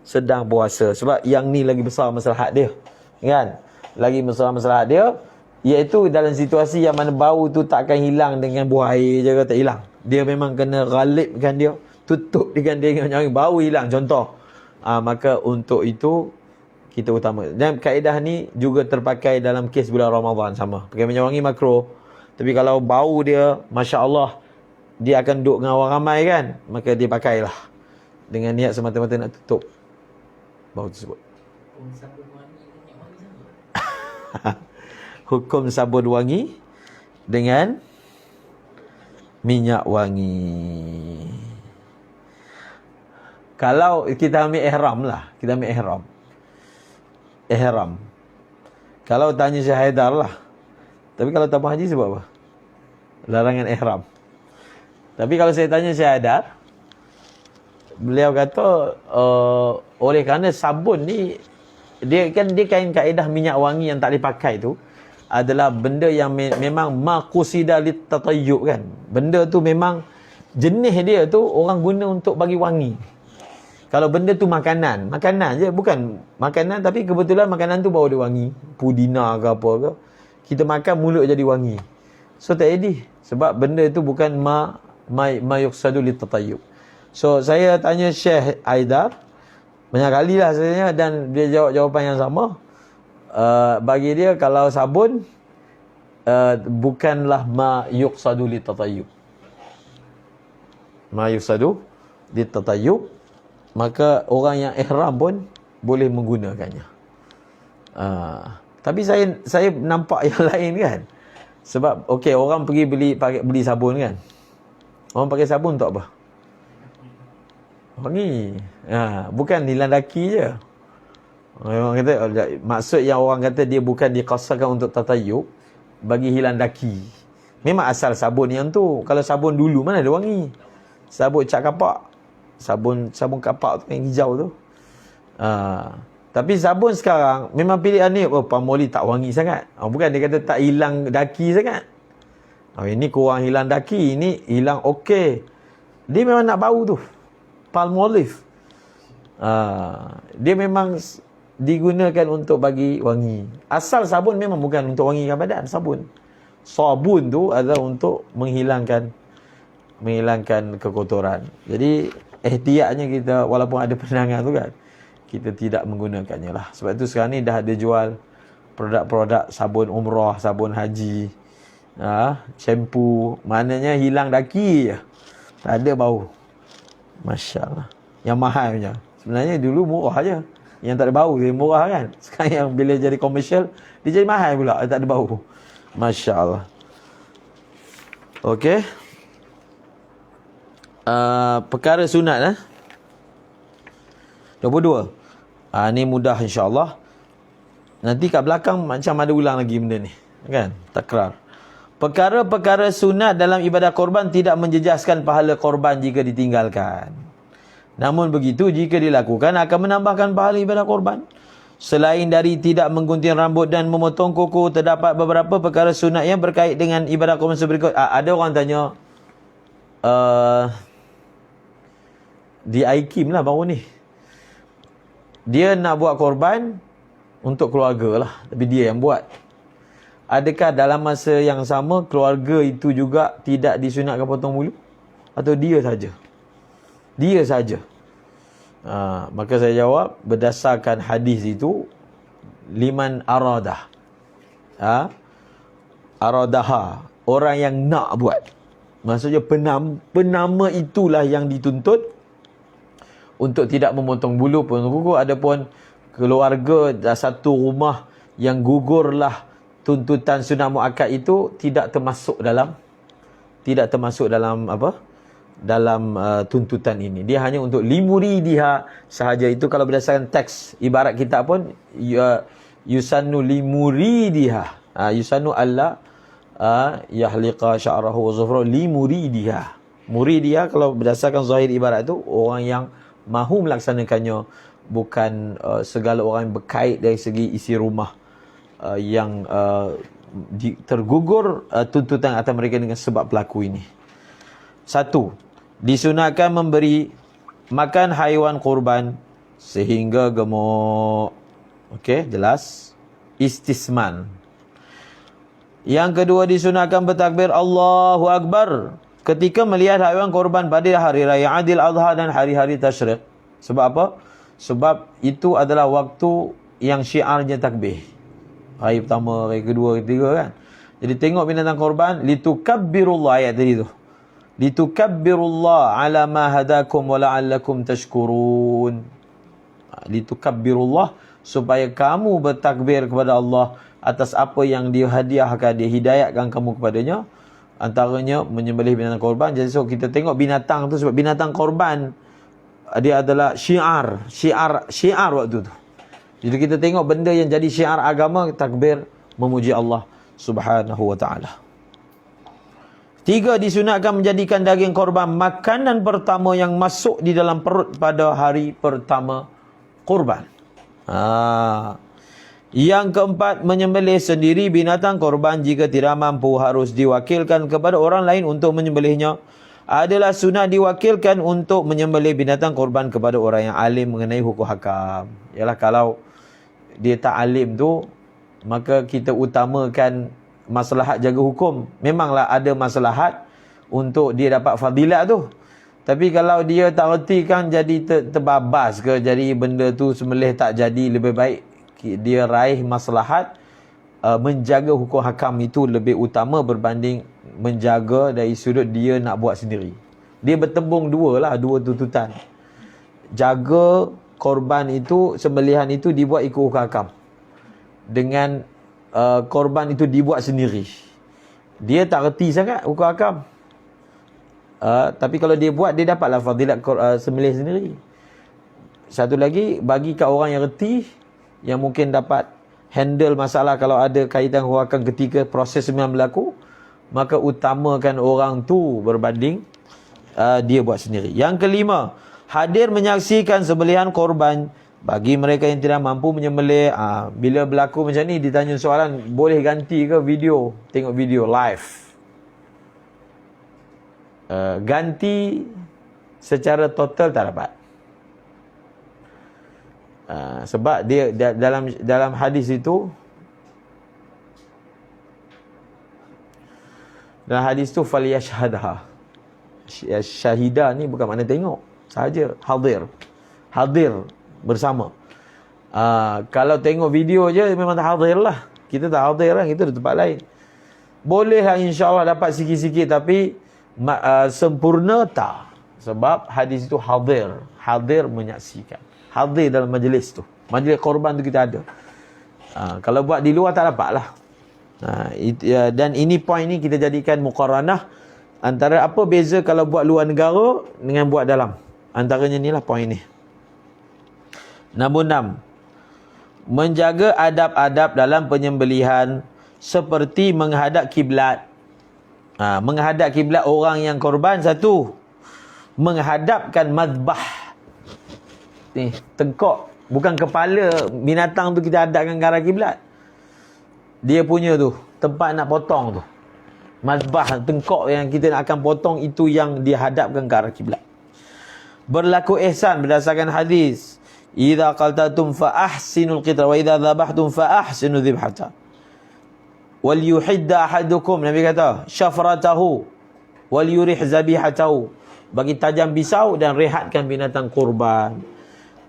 A: sedang puasa. Sebab yang ni lagi besar masalah dia. Kan? Lagi besar masalah dia, iaitu dalam situasi yang mana bau tu takkan hilang dengan buah air je, tak hilang. Dia memang kena ghalibkan dia. Tutup dengan dia dengan wangi, bau hilang contoh. Maka untuk itu kita utama. Dan kaedah ni juga terpakai dalam kes bulan Ramadan sama. Pakai minyak wangi makruh. Tapi kalau bau dia masya-Allah dia akan duduk dengan orang ramai kan, maka dia pakailah dengan niat semata-mata nak tutup bau tersebut. Hukum sabun wangi dengan minyak wangi. Kalau kita ambil ihram lah. Kita ambil ihram. Kalau tanya Syekh Haidar lah. Tapi kalau tabung haji sebab apa? Larangan ihram. Tapi kalau saya tanya Syekh Haidar, beliau kata oleh kerana sabun ni dia kain kaedah minyak wangi yang tak dipakai tu adalah benda yang memang maqusida litatayyub kan. Benda tu memang jenis dia tu orang guna untuk bagi wangi. Kalau benda tu makanan je, bukan makanan tapi kebetulan makanan tu bau dia wangi, pudina ke apa ke, kita makan mulut jadi wangi. So tak edih sebab benda tu bukan ma yuqsadu litatayyub. So saya tanya Syekh Haidar banyak kali lah sebenarnya dan dia jawab jawapan yang sama. Bagi dia kalau sabun bukanlah ma yuqsadu litatayyub. Ma yuqsadu litatayyub, maka orang yang ihram pun boleh menggunakannya. Tapi saya nampak yang lain kan. Sebab okey, orang pergi beli sabun kan. Orang pakai sabun untuk apa? Wangi. Bukan hilang daki je. Orang kata maksud yang orang kata dia bukan diqasarkan untuk tatayyub, bagi hilang daki. Memang asal sabun yang tu. Kalau sabun dulu mana ada wangi? Sabun cat kapak. Sabun kapak tu yang hijau tu. Tapi sabun sekarang memang pilihan ni Palmolive tak wangi sangat. Bukan dia kata tak hilang daki sangat. Ini kurang hilang daki, ini hilang okey. Dia memang nak bau tu. Palmolive. Dia memang digunakan untuk bagi wangi. Asal sabun memang bukan untuk wangikan badan, sabun. Sabun tu adalah untuk menghilangkan kekotoran. Jadi ihtiyatnya kita walaupun ada penangan tu kan, kita tidak menggunakannya lah. Sebab itu sekarang ni dah ada jual produk-produk sabun umrah, sabun haji, shampoo, maknanya hilang daki je, tak ada bau. Masya Allah. Yang mahal punya. Sebenarnya dulu murah je, yang tak ada bau dia murah kan. Sekarang yang bila jadi komersial dia jadi mahal pula, tak ada bau. Masya Allah. Okey. Perkara sunat 22. Ni mudah insya-Allah. Nanti kat belakang macam ada ulang lagi benda ni, kan? Takrar. Perkara-perkara sunat dalam ibadah korban tidak menjejaskan pahala korban jika ditinggalkan. Namun begitu jika dilakukan akan menambahkan pahala ibadah korban. Selain dari tidak menggunting rambut dan memotong kuku, terdapat beberapa perkara sunat yang berkait dengan ibadah korban seberikut. Ada orang tanya di IKIM lah baru ni. Dia nak buat korban untuk keluarga lah, tapi dia yang buat. Adakah dalam masa yang sama keluarga itu juga tidak disunatkan potong bulu? Atau dia saja? Dia saja. Maka saya jawab berdasarkan hadis itu, liman aradah. Aradaha, orang yang nak buat. Maksudnya penama itulah yang dituntut untuk tidak memotong bulu, potong kuku. Adapun keluarga satu rumah yang gugurlah tuntutan sunat muakkad itu tidak termasuk dalam apa? Dalam tuntutan ini. Dia hanya untuk limuridiha sahaja. Itu kalau berdasarkan teks ibarat kita pun yusannu limuridiha. Yusannu alla yahliqa sya'rahu wa zufra limuridiha. Muridiha kalau berdasarkan zahir ibarat tu orang yang mahu melaksanakannya, bukan segala orang yang berkait dari segi isi rumah yang tergugur tuntutan atas mereka dengan sebab pelaku ini. 1. Disunatkan memberi makan haiwan kurban sehingga gemuk. Okey, jelas. Istisman. Yang kedua, disunatkan bertakbir Allahu Akbar ketika melihat haiwan kurban pada hari raya Aidil Adha dan hari-hari tasyrik. Sebab apa? Sebab itu adalah waktu yang syiarnya takbir. Hari pertama, hari kedua, ketiga kan. Jadi tengok binatang korban, litukabbirullah, ayat tadi tu. Litukabbirullah ala ma hadakum wa la'allakum tashkurun. Litukabbirullah, supaya kamu bertakbir kepada Allah atas apa yang dia hadiahkan, dia hidayatkan kamu kepadanya. Antaranya menyembelih binatang korban. Jadi so kita tengok binatang tu, sebab binatang korban dia adalah syiar waktu tu. Jadi kita tengok benda yang jadi syiar agama, takbir memuji Allah Subhanahu wa taala. 3, disunatkan menjadikan daging korban makanan pertama yang masuk di dalam perut pada hari pertama korban. Yang keempat, menyembelih sendiri binatang korban jika tidak mampu harus diwakilkan kepada orang lain untuk menyembelihnya. Adalah sunat diwakilkan untuk menyembelih binatang korban kepada orang yang alim mengenai hukum hakam. Ialah kalau dia tak alim tu, maka kita utamakan maslahat jaga hukum. Memanglah ada maslahat untuk dia dapat fadilat tu. Tapi kalau dia tak reti kan jadi terbabas ke, jadi benda tu sembelih tak jadi, lebih baik dia raih maslahat menjaga hukum hakam itu lebih utama berbanding menjaga dari sudut dia nak buat sendiri. Dia bertembung dua tuntutan. Jaga korban itu, sembelihan itu dibuat ikut hukum hakam, dengan korban itu dibuat sendiri. Dia tak reti sangat hukum hakam. Tapi kalau dia buat, dia dapatlah fadilat sembelih sendiri. Satu lagi, bagi kat orang yang reti, yang mungkin dapat handle masalah kalau ada kaitan hukum hakam ketika proses sembelihan berlaku, maka utamakan orang tu berbanding dia buat sendiri. Yang kelima, hadir menyaksikan sembelihan korban bagi mereka yang tidak mampu menyembelih. Bila berlaku macam ni, ditanya soalan, boleh ganti ke video? Tengok video live. Ganti secara total tak dapat. Sebab dia dalam hadis itu, dalam hadis tu falyashhadha. Syahidah ni bukan makna tengok sahaja, hadir bersama. Kalau tengok video je memang tak hadir lah. Kita tak hadir lah, kita di tempat lain. Boleh lah insya-Allah dapat sikit-sikit, tapi sempurna tak. Sebab hadis itu hadir menyaksikan. Hadir dalam majlis tu. Majlis korban tu kita ada. Kalau buat di luar tak dapat lah. Dan ini poin ni kita jadikan muqaranah antara apa beza kalau buat luar negara dengan buat dalam. Antaranya ni lah poin ni. Nombor 6, menjaga adab-adab dalam penyembelihan seperti menghadap kiblat. Menghadap kiblat orang yang korban, satu, menghadapkan mazbah. Ni, tengkok, bukan kepala binatang tu kita hadapkan ke arah kiblat. Dia punya tu, tempat nak potong tu. Mazbah, tengkok yang kita akan potong, itu yang dihadapkan ke arah kiblat. Berlaku ihsan berdasarkan hadis, idza qaltatum fa ahsinul qitra wa idza dhabhtum fa ahsinu dhibhata wal yuhidda ahadukum, Nabi kata, syafratahu wal yurih zabihatahu, bagi tajam pisau dan rehatkan binatang kurban.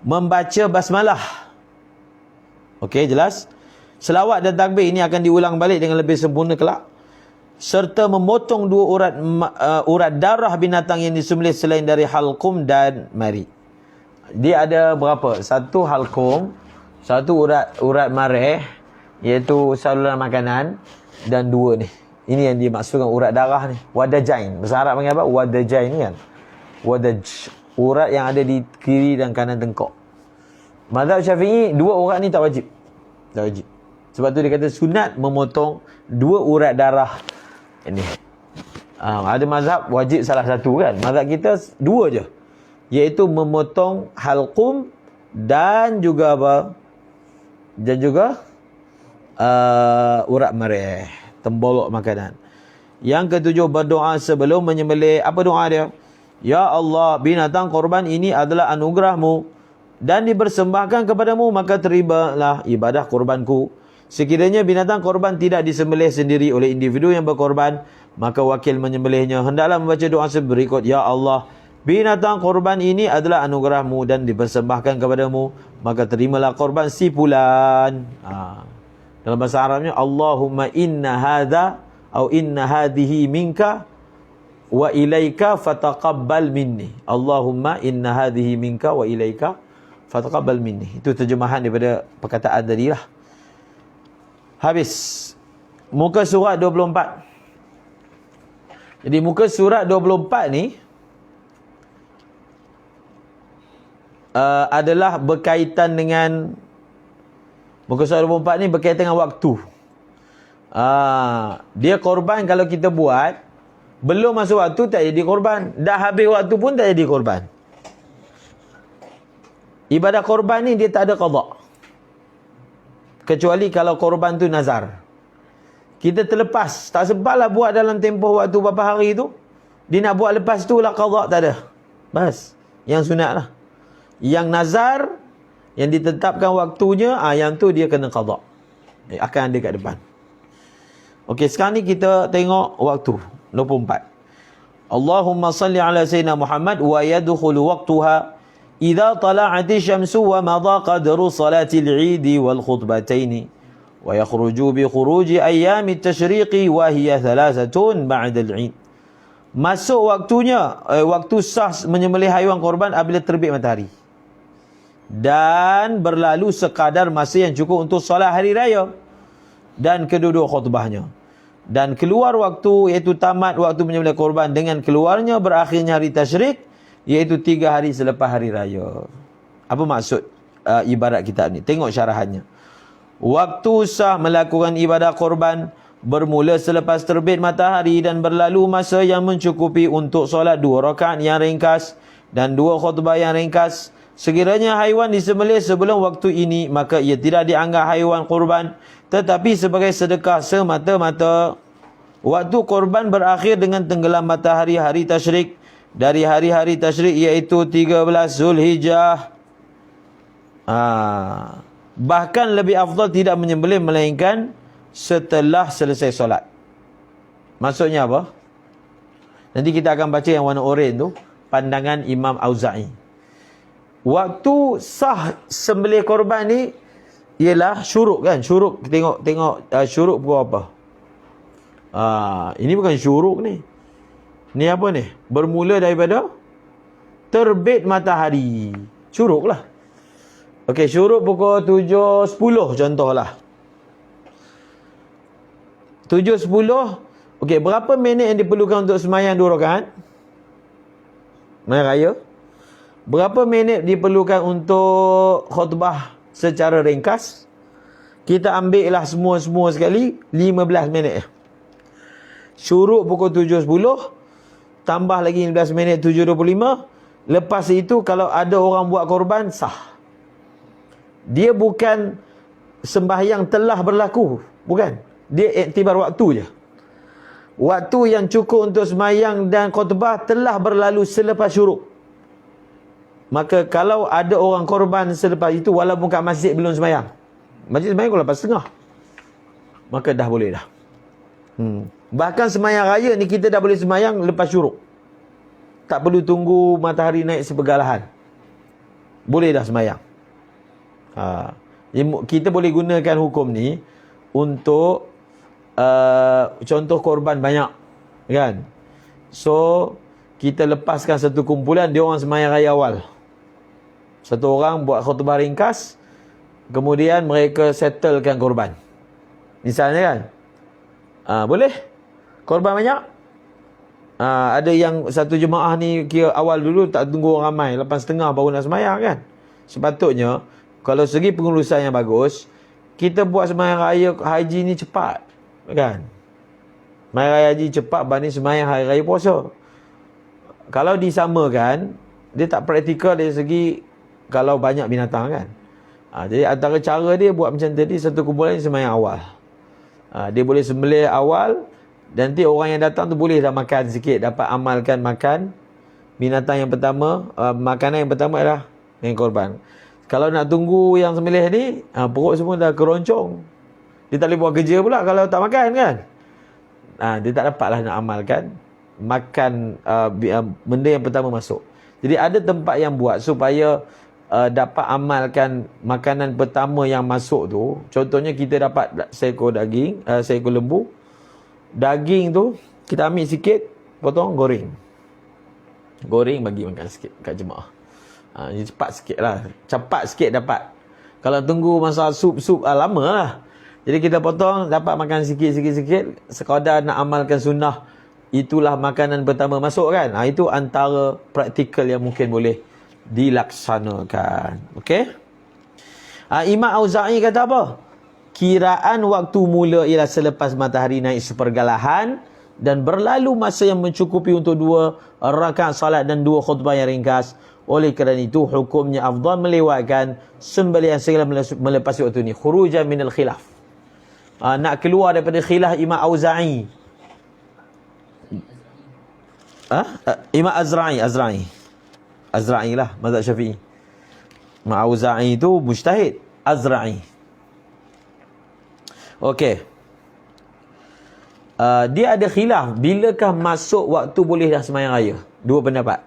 A: Membaca basmalah. Okey, jelas? Selawat dan takbir ini akan diulang balik dengan lebih sempurna kelak. Serta memotong 2 urat darah binatang yang disembelih selain dari halqum dan mari. Dia ada berapa? 1 halqum, 1 urat mareh, iaitu saluran makanan, dan 2 ni. Ini yang dimaksudkan urat darah ni. Wadajain. Bahasa Arab panggil apa? Wadajain kan? Wadaj. Urat yang ada di kiri dan kanan tengkok. Mazhab Syafi'i, 2 urat ni tak wajib. Tak wajib. Sebab tu dia kata sunat memotong 2 urat darah ini. Ada mazhab wajib salah satu kan. Mazhab kita 2 je. Iaitu memotong halqum dan juga apa? Dan juga urat mareh, tembolok makanan. Yang ke-7, berdoa sebelum menyembelih. Apa doa dia? Ya Allah, binatang korban ini adalah anugerahmu dan dipersembahkan kepadamu, maka terimalah ibadah korbanku. Sekiranya binatang korban tidak disembelih sendiri oleh individu yang berkorban, maka wakil menyembelihnya hendaklah membaca doa berikut. Ya Allah, binatang korban ini adalah anugerahmu dan dipersembahkan kepadamu, maka terimalah korban si fulan. Dalam bahasa Arabnya, Allahumma inna hadha atau inna hadhihi minka wa ilaika fataqabbal minni. Allahumma inna hadhihi minka wa ilaika fataqabbal minni. Itu terjemahan daripada perkataan tadi lah. Habis. Muka surat 24. Jadi muka surat 24 ni adalah berkaitan dengan, muka surat 24 ni berkaitan dengan waktu. Dia korban kalau kita buat Belum masuk waktu tak jadi korban. Dah habis waktu pun tak jadi korban. Ibadah korban ni dia tak ada qada. Kecuali kalau korban tu nazar. Kita terlepas. Tak sempatlah buat dalam tempoh waktu berapa hari tu. Dia nak buat lepas tu lah qada, tak ada. Bas. Yang sunat lah. Yang nazar, yang ditetapkan waktunya, yang tu dia kena qada. Akan ada kat depan. Okey, sekarang ni kita tengok waktu. 24. Allahumma salli ala Sayyidina Muhammad wa yadkhulu waqtuha idza tala'ati syamsu wa madha qadru salatil 'id wal khutbataini wa yakhruju bi khuruji ayyamit tashriqi wa hiya thalathatun ba'da al-'id. Masuk waktunya, waktu sah menyembelih haiwan korban apabila terbit matahari. Dan berlalu sekadar masa yang cukup untuk solat hari raya dan kedua-dua khutbahnya. Dan keluar waktu, iaitu tamat waktu menyembelih korban dengan keluarnya berakhirnya hari tasyrik, iaitu 3 hari selepas hari raya. Apa maksud ibarat kitab ni? Tengok syarahannya. Waktu sah melakukan ibadah korban bermula selepas terbit matahari dan berlalu masa yang mencukupi untuk solat 2 rakaat yang ringkas dan 2 khutbah yang ringkas. Sekiranya haiwan disembelih sebelum waktu ini, maka ia tidak dianggap haiwan korban, tetapi sebagai sedekah semata-mata. Waktu korban berakhir dengan tenggelam matahari hari tasyrik dari hari-hari tasyrik, iaitu 13 Zulhijjah. Bahkan lebih afdal tidak menyembelih melainkan setelah selesai solat. Maksudnya apa? Nanti kita akan baca yang warna oranye tu, pandangan Imam Auza'i. Waktu sah sembelih korban ni ialah syuruk kan? Syuruk, tengok syuruk pukul apa? Ini bukan syuruk ni. Ni apa ni? Bermula daripada terbit matahari. Syuruk lah. Okey, syuruk pukul 7.10 contohlah. 7.10. Okey, berapa minit yang diperlukan untuk sembahyang 2 rakaat? Sembahyang raya. Berapa minit diperlukan untuk khutbah secara ringkas? Kita ambil lah semua sekali 15 minit. Syuruk pukul 7.10, tambah lagi 15 minit 7.25. Lepas itu kalau ada orang buat korban, sah. Dia bukan sembahyang telah berlaku, bukan. Dia iktibar waktu je. Waktu yang cukup untuk sembahyang dan khutbah telah berlalu selepas syuruk. Maka kalau ada orang korban selepas itu, walaupun kat masjid belum sembahyang, masjid sembahyang pukul 8.30, maka dah boleh dah. Bahkan sembahyang raya ni kita dah boleh sembahyang lepas syuruk. Tak perlu tunggu matahari naik sepergalahan. Boleh dah sembahyang. Kita boleh gunakan hukum ni untuk contoh korban banyak, kan? So kita lepaskan satu kumpulan, dia orang sembahyang raya awal. Satu orang buat khutbah ringkas, kemudian mereka settlekan korban. Misalnya kan, boleh korban banyak. Ada yang satu jemaah ni kira awal dulu tak tunggu orang ramai, 8.30 baru nak sembahyang kan. Sepatutnya kalau segi pengurusan yang bagus, kita buat sembahyang raya haji ni cepat, kan? Sembahyang raya haji cepat banding sembahyang hari raya puasa. Kalau disamakan, dia tak praktikal dari segi kalau banyak binatang kan. Jadi antara cara dia buat macam tadi, satu kumpulan ni sembahyang awal. Dia boleh sembelih awal, dan nanti orang yang datang tu boleh dah makan sikit, dapat amalkan makan binatang yang pertama. Makanan yang pertama adalah yang korban. Kalau nak tunggu yang sembelih ni, perut semua dah keroncong. Dia tak boleh buat kerja pula kalau tak makan kan. Dia tak dapatlah nak amalkan makan benda yang pertama masuk. Jadi ada tempat yang buat supaya dapat amalkan makanan pertama yang masuk tu. Contohnya kita dapat seekor daging, seekor lembu. Daging tu kita ambil sikit, potong, goreng bagi makan sikit kat jemaah. Cepat sikit lah, cepat sikit dapat. Kalau tunggu masa sup lama lah. Jadi kita potong, dapat makan sikit sekadar nak amalkan sunnah. Itulah makanan pertama masuk kan. Itu antara praktikal yang mungkin boleh dilaksanakan. Okey. Imam Auza'i kata apa? Kiraan waktu mula ialah selepas matahari naik sepergalahan dan berlalu masa yang mencukupi untuk 2 rakaat salat dan 2 khutbah yang ringkas. Oleh kerana itu hukumnya afdal melewatkan sembelihan segala melepasi waktu ini. Khurujan minal khilaf. Nak keluar daripada khilaf Imam Auza'i. Imam Azra'i lah, mazhab Syafi'i. Imam Auza'i itu mujtahid, Azra'i. Okey. Dia ada khilaf bilakah masuk waktu boleh dah sembahyang raya. 2 pendapat.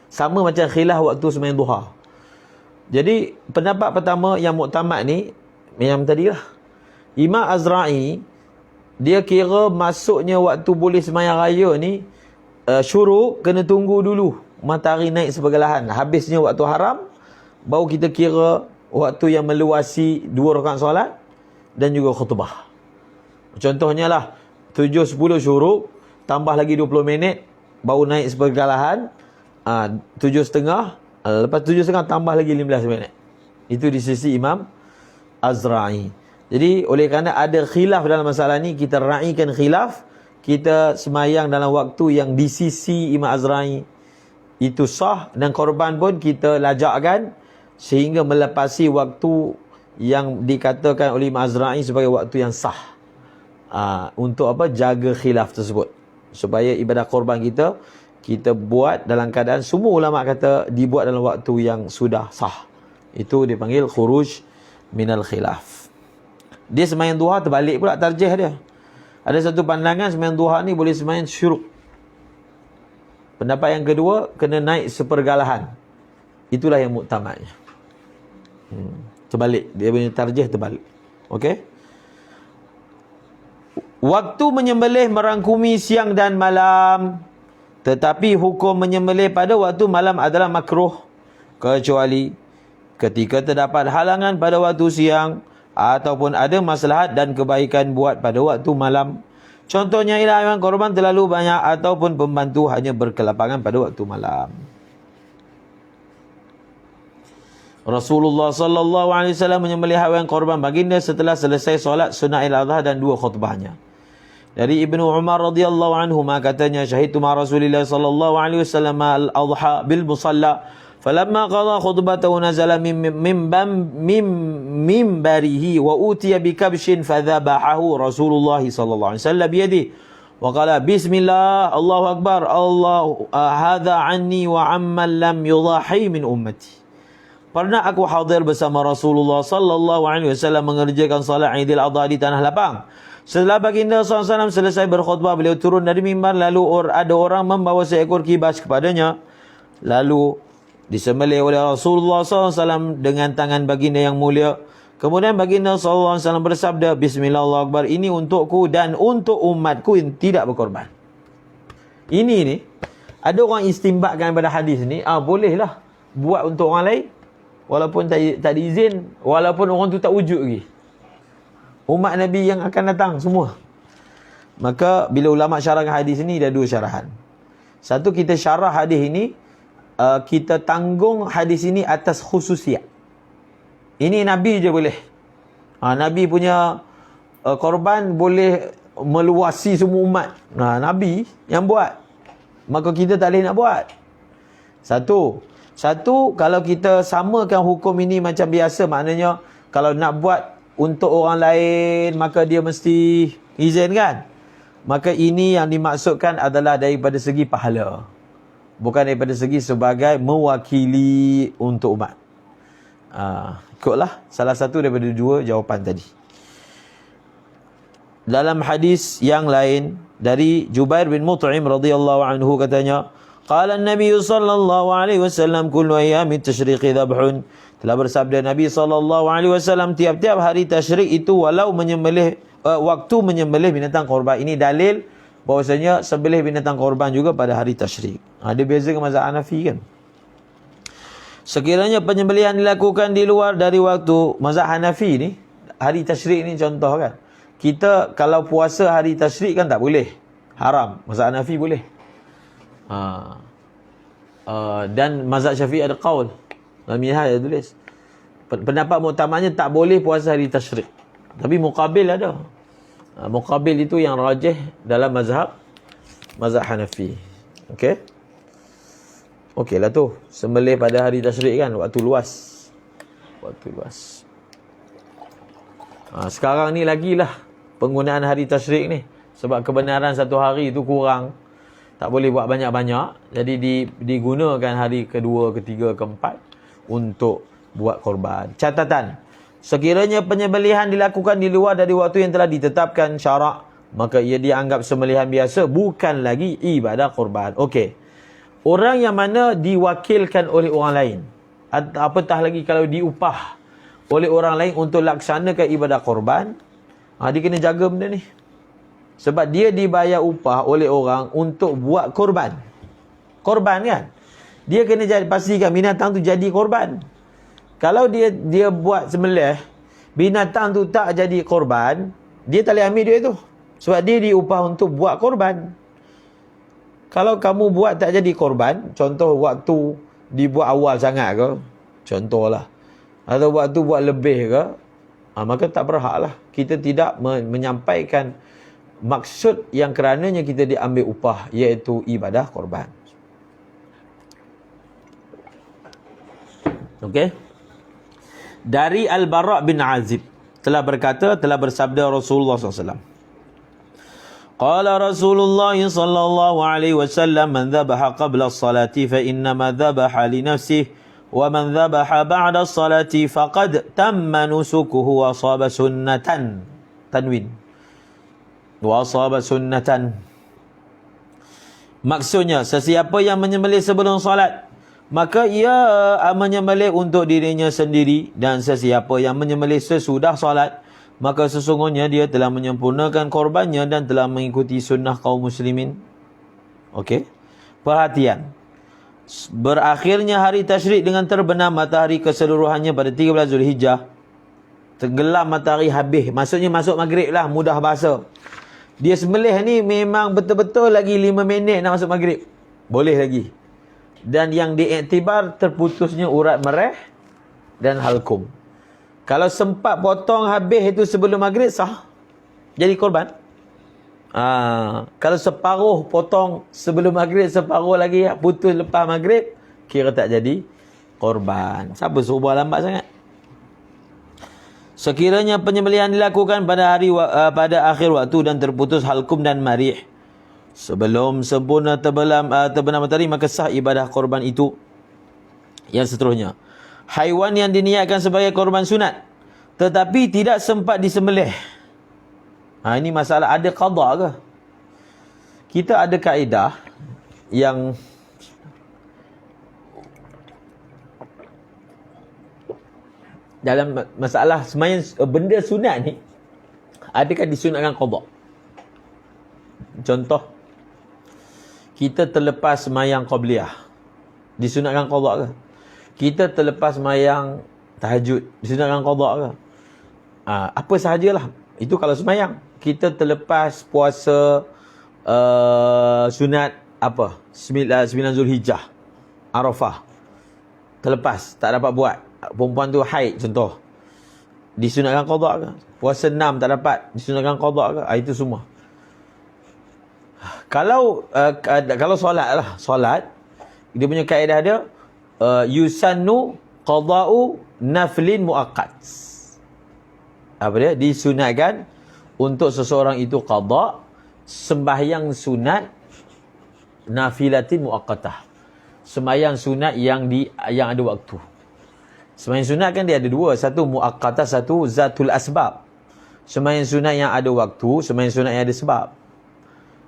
A: Sama macam khilaf waktu sembahyang duha. Jadi pendapat pertama yang muktamad ni yang tadilah. Imam Azra'i dia kira masuknya waktu boleh sembahyang raya ni syuruk kena tunggu dulu matahari naik seperlahan. Habisnya waktu haram baru kita kira waktu yang meluasi 2 rakaat solat dan juga khutbah. Contohnya lah 7.10 syuruk tambah lagi 20 minit baru naik seperlahan. 7.30 lepas 7.30 tambah lagi 15 minit. Itu di sisi Imam Azra'i. Jadi oleh kerana ada khilaf dalam masalah ni, kita raikan khilaf, kita semayang dalam waktu yang di sisi Imam Azra'i itu sah, dan korban pun kita lajakkan sehingga melepasi waktu yang dikatakan oleh Imam Azra'i sebagai waktu yang sah. Untuk apa? Jaga khilaf tersebut, supaya ibadah korban kita buat dalam keadaan semua ulama kata dibuat dalam waktu yang sudah sah. Itu dipanggil khuruj minal khilaf. Dia sembahyang duha terbalik pula tarjih dia. Ada satu pandangan sembahyang duha ni boleh sembahyang syuruk. Pendapat yang kedua kena naik sepergalahan. Itulah yang muktamadnya. Terbalik, dia punya tarjih terbalik. Okey. Waktu menyembelih merangkumi siang dan malam. Tetapi hukum menyembelih pada waktu malam adalah makruh, kecuali ketika terdapat halangan pada waktu siang ataupun ada maslahat dan kebaikan buat pada waktu malam. Contohnya ialah haiwan korban terlalu banyak ataupun pembantu hanya berkelapangan pada waktu malam. Rasulullah sallallahu alaihi wasallam menyembelih haiwan korban baginda setelah selesai solat sunat Idul-Adha dan 2 khutbahnya. Dari Ibnu Umar radhiyallahu anhu katanya, syahidtu ma Rasulillah sallallahu alaihi wasallam al-adha bil musalla falamma qada khutbatahu nazala min minbarihi wa utiya bi kabshin fadhabahu Rasulullah sallallahu alaihi wasallam bi yadihi wa qala bismillah Allahu akbar Allah hadha anni wa amman lam yudahi min ummati. Pernah aku hadir bersama Rasulullah sallallahu alaihi wasallam mengerjakan salat Idul Adha di tanah lapang. Setelah baginda SAW selesai berkhutbah, beliau turun dari mimbar, lalu ada orang membawa seekor kibas kepadanya, lalu disembelih oleh Rasulullah SAW dengan tangan baginda yang mulia. Kemudian baginda SAW bersabda, Bismillah Allahu Akbar, ini untukku dan untuk umatku yang tidak berkorban. Ini ni, ada orang istimbatkan pada hadis ni, bolehlah buat untuk orang lain, walaupun tak diizin, walaupun orang tu tak wujud lagi. Umat Nabi yang akan datang semua. Maka bila ulama syarahkan hadis ini, ada 2 syarahan. Satu, kita syarah hadis ini, kita tanggung hadis ini atas khususiat. Ini Nabi je boleh. Nabi punya korban boleh meluasi semua umat. Nabi yang buat. Maka kita tak boleh nak buat. Satu, kalau kita samakan hukum ini macam biasa, maknanya kalau nak buat untuk orang lain, maka dia mesti izin kan? Maka ini yang dimaksudkan adalah daripada segi pahala, bukan daripada segi sebagai mewakili untuk umat. Ikutlah salah satu daripada 2 jawapan tadi. Dalam hadis yang lain dari Jubair bin Mut'im radhiyallahu anhu katanya, qala an-nabiy sallallahu alaihi wasallam kullu ayyamit tasyriqi dhabhun. Telah bersabda Nabi SAW, tiap-tiap hari tasyrik itu walau menyembelih waktu menyembelih binatang korban. Ini dalil bahwasanya sembelih binatang korban juga pada hari tasyrik. Ada beza dengan mazhab Hanafi kan? Sekiranya penyembelihan dilakukan di luar dari waktu, mazhab Hanafi ni, hari tasyrik ni contoh kan. Kita kalau puasa hari tasyrik kan tak boleh. Haram. Mazhab Hanafi boleh. Dan mazhab Syafi'i ada qaul. Dalam minhaj ada tulis. Pendapat muktamadnya tak boleh puasa hari tasyrik. Tapi muqabil ada. Muqabil itu yang rajih dalam mazhab mazhab Hanafi. Okey. Okeylah tu. Sembelih pada hari tasyrik kan, waktu luas. Waktu luas. Sekarang ni lagilah penggunaan hari tasyrik ni. Sebab kebenaran satu hari tu kurang. Tak boleh buat banyak-banyak. Jadi digunakan hari kedua, ketiga, keempat untuk buat korban. Catatan. Sekiranya penyembelihan dilakukan di luar dari waktu yang telah ditetapkan syarak, maka ia dianggap sembelihan biasa, bukan lagi ibadah korban. Okey. Orang yang mana diwakilkan oleh orang lain, apatah lagi kalau diupah oleh orang lain untuk laksanakan ibadah korban, dia kena jaga benda ni. Sebab dia dibayar upah oleh orang untuk buat korban. Korban kan? Dia kena pastikan binatang tu jadi korban. Kalau dia buat sembelih, binatang tu tak jadi korban, dia tak boleh ambil duit tu. Sebab dia diupah untuk buat korban. Kalau kamu buat tak jadi korban, contoh waktu dibuat awal sangat ke, contohlah, atau waktu buat lebih ke, maka tak berhak lah. Kita tidak menyampaikan maksud yang kerananya kita diambil upah, iaitu ibadah korban. Okey. Dari Al-Bara' bin Azib telah bersabda Rasulullah SAW. Qala Rasulullah sallallahu alaihi wasallam, man dhabaha qabla as-salati fa innama dhabaha li nafsihi wa man dhabaha ba'da as-salati faqad tamma nusukuhu wa asaba sunnatan. Tanwin. Wa asaba sunnatan. Maksudnya, sesiapa yang menyembelih sebelum salat, maka ia menyembelih untuk dirinya sendiri, dan sesiapa yang menyembelih sesudah salat, maka sesungguhnya dia telah menyempurnakan korbannya dan telah mengikuti sunnah kaum muslimin. Okey. Perhatian. Berakhirnya hari tasyrik dengan terbenam matahari keseluruhannya pada 13 Zulhijjah. Tenggelam matahari habis. Maksudnya masuk maghrib lah, mudah bahasa. Dia sembelih ni memang betul-betul lagi 5 minit nak masuk maghrib. Boleh lagi. Dan yang diiktibar terputusnya urat mereh dan halkum. Kalau sempat potong habis itu sebelum maghrib, sah. Jadi korban. Kalau separuh potong sebelum maghrib, separuh lagi putus lepas maghrib, kira tak jadi korban. Siapa suruh buat lambat sangat? Sekiranya penyembelihan dilakukan pada akhir waktu dan terputus halkum dan marih, sebelum sempurna terbenam matahari, maka sah ibadah korban itu. Yang seterusnya, haiwan yang diniatkan sebagai korban sunat tetapi tidak sempat disembelih. Ini masalah ada qada ke? Kita ada kaedah yang dalam masalah sembahyang benda sunat ni, adakah disunatkan qada? Contoh, kita terlepas sembahyang qabliyah, disunatkan qada ke? Kita terlepas sembahyang tahajud, disunatkan qada ke? Apa sahajalah. Itu kalau sembahyang. Kita terlepas puasa sunat apa? 9 Zulhijjah, Arafah. Terlepas, tak dapat buat. Perempuan tu haid contoh. Disunatkan qada ke? Puasa 6 tak dapat, disunatkan qada ke? Itu semua. Kalau solat lah, solat dia punya kaedah dia yusannu qada'u naflin muaqqat. Apa dia? Disunatkan untuk seseorang itu qada sembahyang sunat nafilatin muaqqatah. Sembahyang sunat yang ada waktu. Sembahyang sunat kan dia ada dua, satu muaqqatah, satu zatul asbab. Sembahyang sunat yang ada waktu, sembahyang sunat yang ada sebab.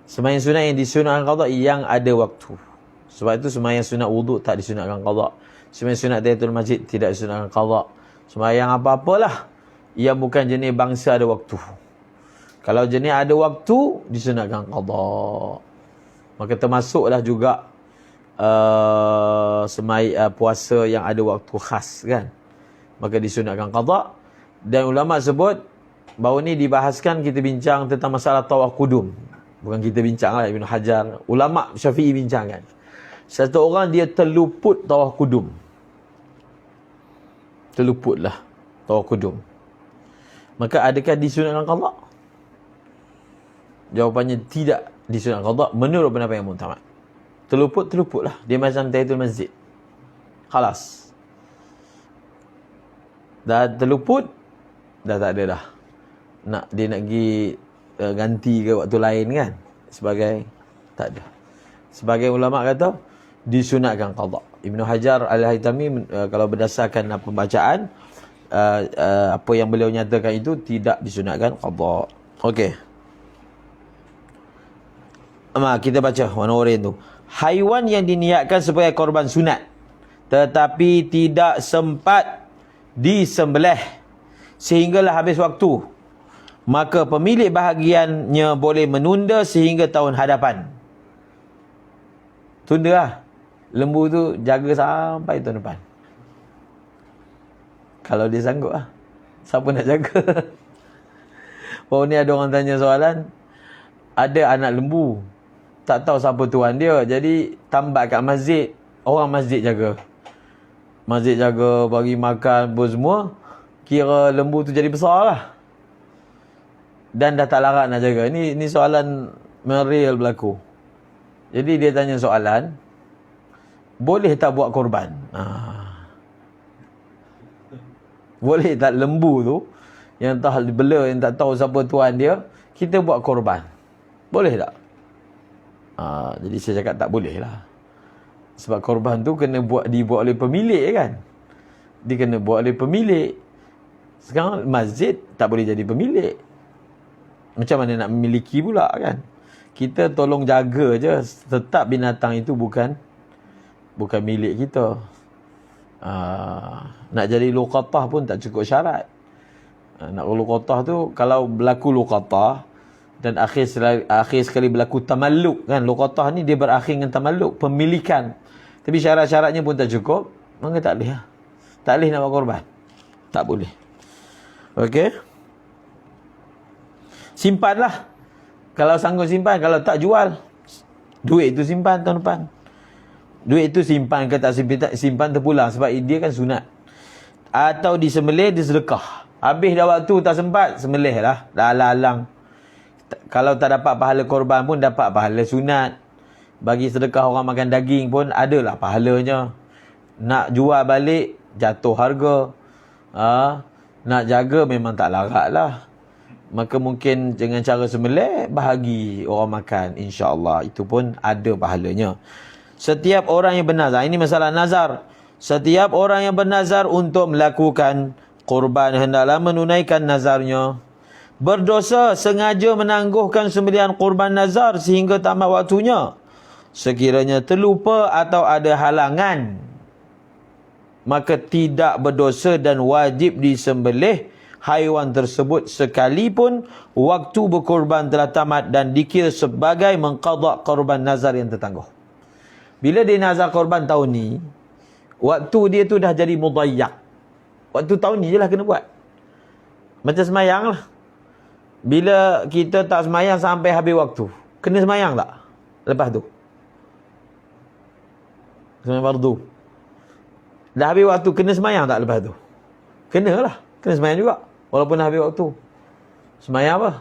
A: Sembahyang sunat yang disunatkan qada yang ada waktu. Sebab itu sembahyang sunat wuduk tak disunatkan qada. Sembahyang sunat tahiyatul masjid tidak disunatkan qada. Sembahyang apa-apalah yang bukan jenis bangsa ada waktu. Kalau jenis ada waktu, disunatkan qada. Maka termasuklah juga puasa yang ada waktu khas kan. Maka disunatkan qada. Dan ulama sebut, baru ni dibahaskan, kita bincang tentang masalah tawaf kudum. Bukan kita bincang lah, Ibn Hajar. Ulama Syafi'i bincang kan. Satu orang dia terluput tawaf kudum. Terluputlah tawaf kudum. Maka adakah disunatkan qada? Jawapannya tidak. disunat qada menurut pendapat yang muktamad. Terluputlah. Dia macam tahiyatul masjid. Khalas. Dah terluput, dah tak ada dah. Dia nak pergi ganti ke waktu lain kan? Sebagai, tak ada. Sebagai ulama kata, disunatkan qada. Ibnu Hajar Al-Haytami kalau berdasarkan pembacaan, apa yang beliau nyatakan itu tidak disunatkan qada. Okey. Kita baca warna oranye tu. Haiwan yang diniatkan sebagai korban sunat tetapi tidak sempat disembelih sehinggalah habis waktu, maka pemilik bahagiannya boleh menunda sehingga tahun hadapan. Tunda lah. Lembu tu jaga sampai tahun depan. Kalau dia sanggup lah. Siapa nak jaga? Baru ni ada orang tanya soalan. Ada anak lembu. Tak tahu siapa tuan dia. Jadi tambat kat masjid. Orang masjid jaga. Masjid jaga, bagi makan pun semua. Kira lembu tu jadi besar lah. Dan dah tak larat nak jaga. Ini soalan real berlaku. Jadi dia tanya soalan. Boleh tak buat korban? Boleh tak lembu tu yang tak dibela, yang tak tahu siapa tuan dia, kita buat korban? Boleh tak? Jadi saya cakap tak boleh lah. Sebab korban tu kena dibuat oleh pemilik kan. Dia kena buat oleh pemilik. Sekarang masjid tak boleh jadi pemilik. Macam mana nak memiliki pula kan? Kita tolong jaga je. Tetap binatang itu bukan milik kita. Nak jadi luqatah pun tak cukup syarat. Nak luqatah tu, kalau berlaku luqatah dan akhir sekali berlaku tamalluk kan, luqatah ni dia berakhir dengan tamalluk, pemilikan, tapi syarat-syaratnya pun tak cukup, maka tak boleh lah. Tak boleh nak buat korban. Tak boleh. Okey. Simpanlah. Kalau sanggup simpan, kalau tak jual. Duit tu simpan tahun depan. Duit tu simpan ke tak simpan terpulang sebab dia kan sunat. Atau disembelih, disedekah. Habis dah waktu tak sempat, sembelih lah. Dah alang-alang. Kalau tak dapat pahala korban pun dapat pahala sunat. Bagi sedekah orang makan daging pun adalah pahalanya. Nak jual balik, jatuh harga. Nak jaga memang tak larat lah. Maka mungkin dengan cara sembelih, bahagi orang makan. InsyaAllah. Itu pun ada pahalanya. Setiap orang yang bernazar. Ini masalah nazar. Setiap orang yang bernazar untuk melakukan korban hendaklah menunaikan nazarnya. Berdosa sengaja menangguhkan sembelihan korban nazar sehingga tamat waktunya. Sekiranya terlupa atau ada halangan, maka tidak berdosa dan wajib disembelih haiwan tersebut sekalipun waktu berkorban telah tamat dan dikira sebagai mengqada korban nazar yang tertangguh. Bila dia nazar korban tahun ni, waktu dia tu dah jadi mudayyak. Waktu tahun ni je lah kena buat. Macam semayang lah. Bila kita tak semayang sampai habis waktu, kena semayang tak? Lepas tu semayang fardu. Dah habis waktu, kena semayang tak lepas tu? Kena lah. Kena semayang juga. Walaupun dah habis waktu. Semayang apa?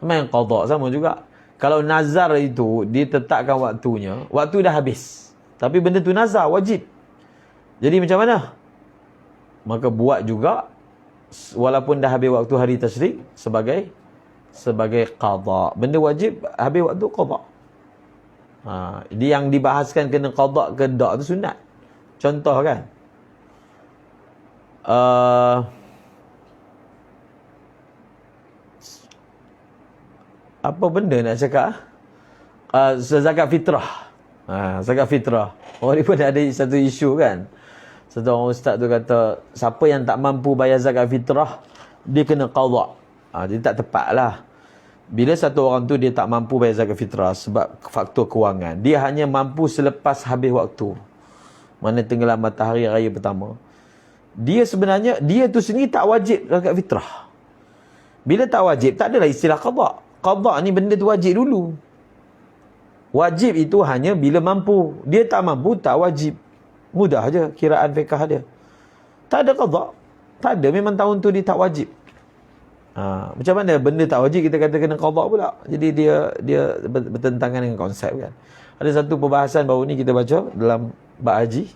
A: Semayang qada sama juga. Kalau nazar itu ditetapkan waktunya, waktu dah habis. Tapi benda tu nazar, wajib. Jadi macam mana? Maka buat juga walaupun dah habis waktu hari tasyrik sebagai qada. Benda wajib habis waktu qada. Dia yang dibahaskan kena qada ke tak tu sunat. Contoh kan. Apa benda nak cakap? Zakat fitrah. Zakat fitrah. Orang ni pun ada satu isu kan. Satu orang ustaz tu kata, siapa yang tak mampu bayar zakat fitrah, dia kena qada. Dia tak tepat lah. Bila satu orang tu dia tak mampu bayar zakat fitrah sebab faktor kewangan, dia hanya mampu selepas habis waktu. Mana tenggelam matahari raya pertama. Dia sebenarnya, dia tu sendiri tak wajib zakat fitrah. Bila tak wajib, tak adalah istilah qada. Qada ni benda tu wajib dulu. Wajib itu hanya bila mampu. Dia tak mampu, tak wajib. Mudah je kiraan fiqh dia. Tak ada qada. Tak ada, memang tahun tu dia tak wajib. Macam mana benda tak wajib kita kata kena qada pula? Jadi dia bertentangan dengan konsep kan. Ada satu perbahasan baru ni kita baca dalam bab haji.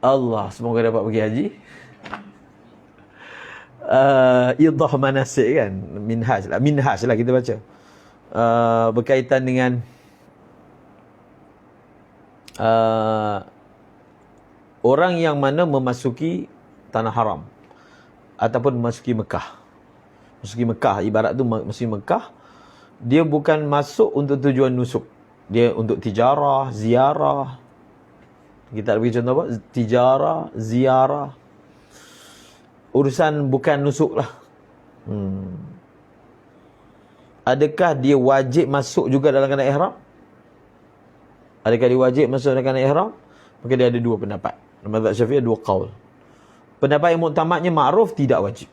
A: Allah, semoga dapat pergi haji. Idah manasik kan, minhaj lah kita baca. Berkaitan dengan orang yang mana memasuki tanah haram ataupun memasuki Mekah. Masuki Mekah, ibarat tu masuki Mekah, dia bukan masuk untuk tujuan nusuk. Dia untuk tijarah, ziarah. Kita bagi contoh apa? Tijarah, ziarah. Urusan bukan nusuk lah. Adakah dia wajib masuk juga dalam keadaan ihram? Adakah dia wajib masuk dalam keadaan ihram? Maka dia ada dua pendapat. Mazhab Syafi'i ada dua qaul. Pendapat yang muktamadnya ma'ruf, tidak wajib.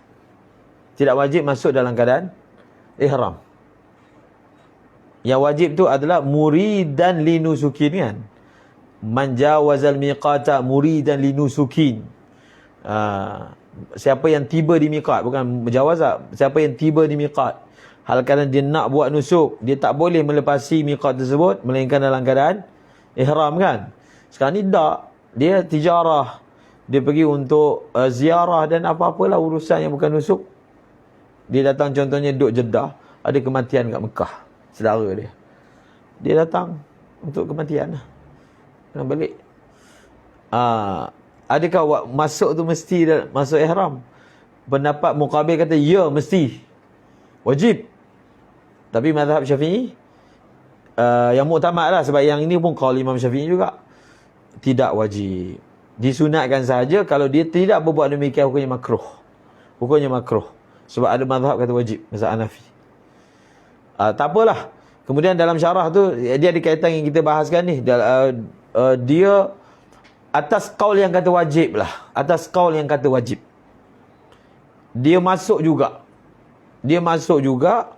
A: Tidak wajib masuk dalam keadaan ihram. Yang wajib tu adalah muridan linusukin kan. Man jawazal miqata muridan linusukin. Siapa yang tiba di miqat, bukan menjawaz, siapa yang tiba di miqat, hal kadang dia nak buat nusuk, dia tak boleh melepasi miqat tersebut melainkan dalam keadaan ihram kan. Sekarang ni tak, dia tijarah, dia pergi untuk ziarah dan apa-apalah urusan yang bukan nusuk. Dia datang contohnya duduk Jeddah, ada kematian kat Mekah, saudara dia. Dia datang untuk kematian lah. Kena balik. Adakah masuk tu mesti masuk ihram? Pendapat muqabil kata ya, mesti. Wajib. Tapi mazhab Syafi'i yang muktamad lah, sebab yang ini pun qaul Imam Syafi'i juga, tidak wajib. Disunatkan sahaja. Kalau dia tidak berbuat demikian, hukumnya makruh. Hukumnya makruh. Sebab ada mazhab kata wajib, mazhab Hanafi. Tak apalah. Kemudian dalam syarah tu dia ada kaitan yang kita bahaskan ni. Dia atas qaul yang kata wajib lah. Atas qaul yang kata wajib. Dia masuk juga. Dia masuk juga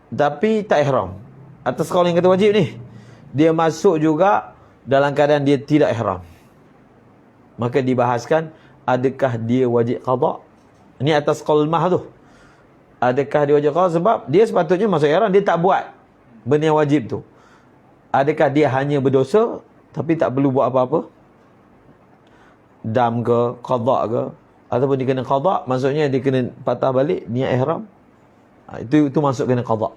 A: tapi tak ihram. Atas qaul yang kata wajib ni, dia masuk juga dalam keadaan dia tidak ihram. Maka dibahaskan, adakah dia wajib qada? Ini atas qaul mah tu. Adakah dia wajib qada? Sebab dia sepatutnya masuk ihram, dia tak buat benda yang wajib tu. Adakah dia hanya berdosa tapi tak perlu buat apa-apa? Dam ke, qada ke? Ataupun dia kena qada, maksudnya dia kena patah balik niat ihram. Itu masuk kena qada.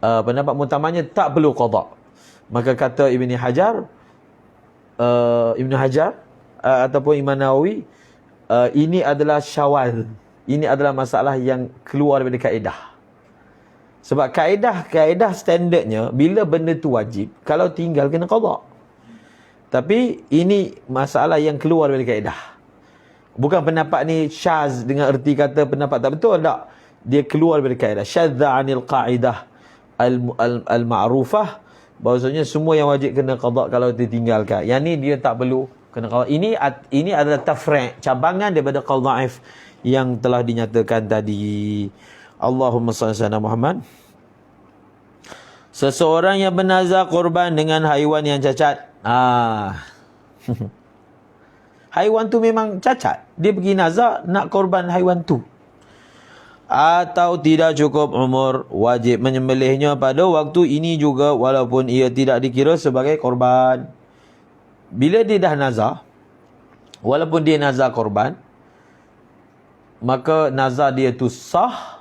A: Pendapat mutamannya tak perlu qada. Maka kata Ibn Hajar, ataupun Imam Nawawi, ini adalah syawaz. Ini adalah masalah yang keluar daripada kaedah. Sebab kaedah standardnya, bila benda tu wajib, kalau tinggal kena qada. Tapi ini masalah yang keluar daripada kaedah. Bukan pendapat ni syaz dengan erti kata pendapat tak betul, tak. Dia keluar daripada kaedah. Syadza 'anil qa'idah al-ma'rufah, bahawasanya semua yang wajib kena qada kalau ditinggalkan. Yang ni dia tak perlu kena qada. Ini adalah tafri', cabangan daripada qaul dhaif yang telah dinyatakan tadi. Allahumma salli ala Muhammad. Seseorang yang bernazar korban dengan haiwan yang cacat. Haiwan tu memang cacat. Dia pergi nazar nak korban haiwan tu. Atau tidak cukup umur, wajib menyembelihnya pada waktu ini juga walaupun ia tidak dikira sebagai korban. Bila dia dah nazar, walaupun dia nazar korban, maka nazar dia tu sah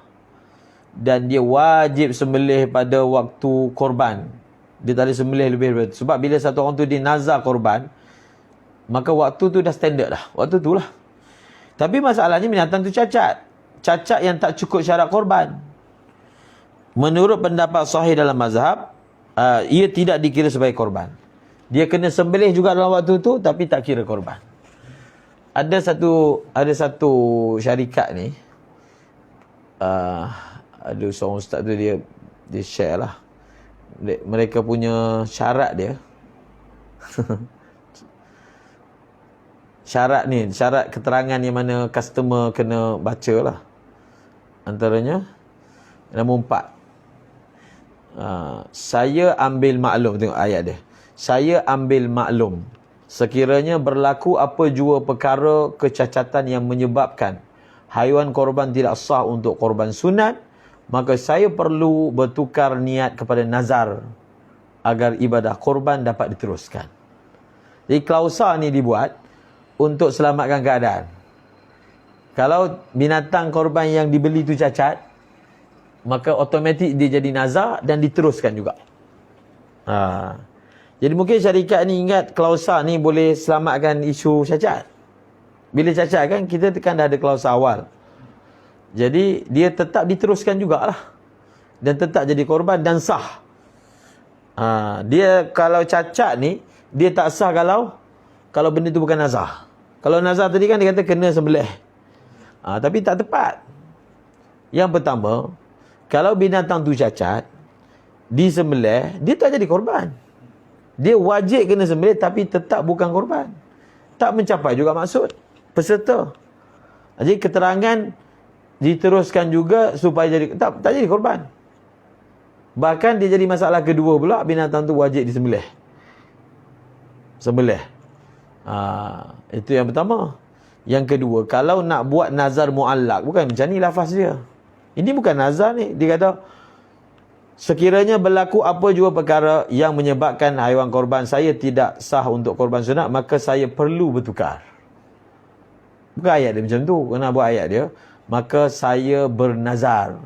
A: dan dia wajib sembelih pada waktu korban. Dia tak boleh sembelih lebih daripada itu. Sebab bila satu orang tu dia nazar korban, maka waktu tu dah standard dah. Waktu tu lah. Tapi masalahnya binatang tu cacat. Cacat yang tak cukup syarat korban. Menurut pendapat sahih dalam mazhab, ia tidak dikira sebagai korban. Dia kena sembelih juga dalam waktu tu, tapi tak kira korban. Ada satu syarikat ni, ada seorang ustaz tu dia share lah. Mereka punya syarat dia. Syarat keterangan yang mana customer kena baca lah. Antaranya nombor 4. Saya ambil maklum, tengok ayat dia. Saya ambil maklum sekiranya berlaku apa jua perkara kecacatan yang menyebabkan haiwan korban tidak sah untuk korban sunat, maka saya perlu bertukar niat kepada nazar agar ibadah korban dapat diteruskan. Jadi klausa ni dibuat untuk selamatkan keadaan. Kalau binatang korban yang dibeli tu cacat, maka automatik dia jadi nazar dan diteruskan juga. Jadi mungkin syarikat ni ingat klausa ni boleh selamatkan isu cacat. Bila cacat kan, kita kan dah ada klausa awal. Jadi dia tetap diteruskan jugalah. Dan tetap jadi korban dan sah. Dia kalau cacat ni, dia tak sah kalau benda tu bukan nazar. Kalau nazar tadi kan dia kata kena sembelih. Tapi tak tepat. Yang pertama, kalau binatang tu cacat, disembelih, dia tak jadi korban. Dia wajib kena sembelih tapi tetap bukan korban. Tak mencapai juga maksud peserta. Jadi keterangan diteruskan juga supaya jadi tak jadi korban. Bahkan dia jadi masalah kedua pula, binatang tu wajib disembelih. Sembelih. Itu yang pertama. Yang kedua, kalau nak buat nazar mu'allak, bukan macam ni lafaz dia. Ini bukan nazar ni. Dia kata, sekiranya berlaku apa jua perkara yang menyebabkan haiwan korban saya tidak sah untuk korban sunat, maka saya perlu bertukar. Bukan ayat dia macam tu. Kena buat ayat dia. Maka saya bernazar.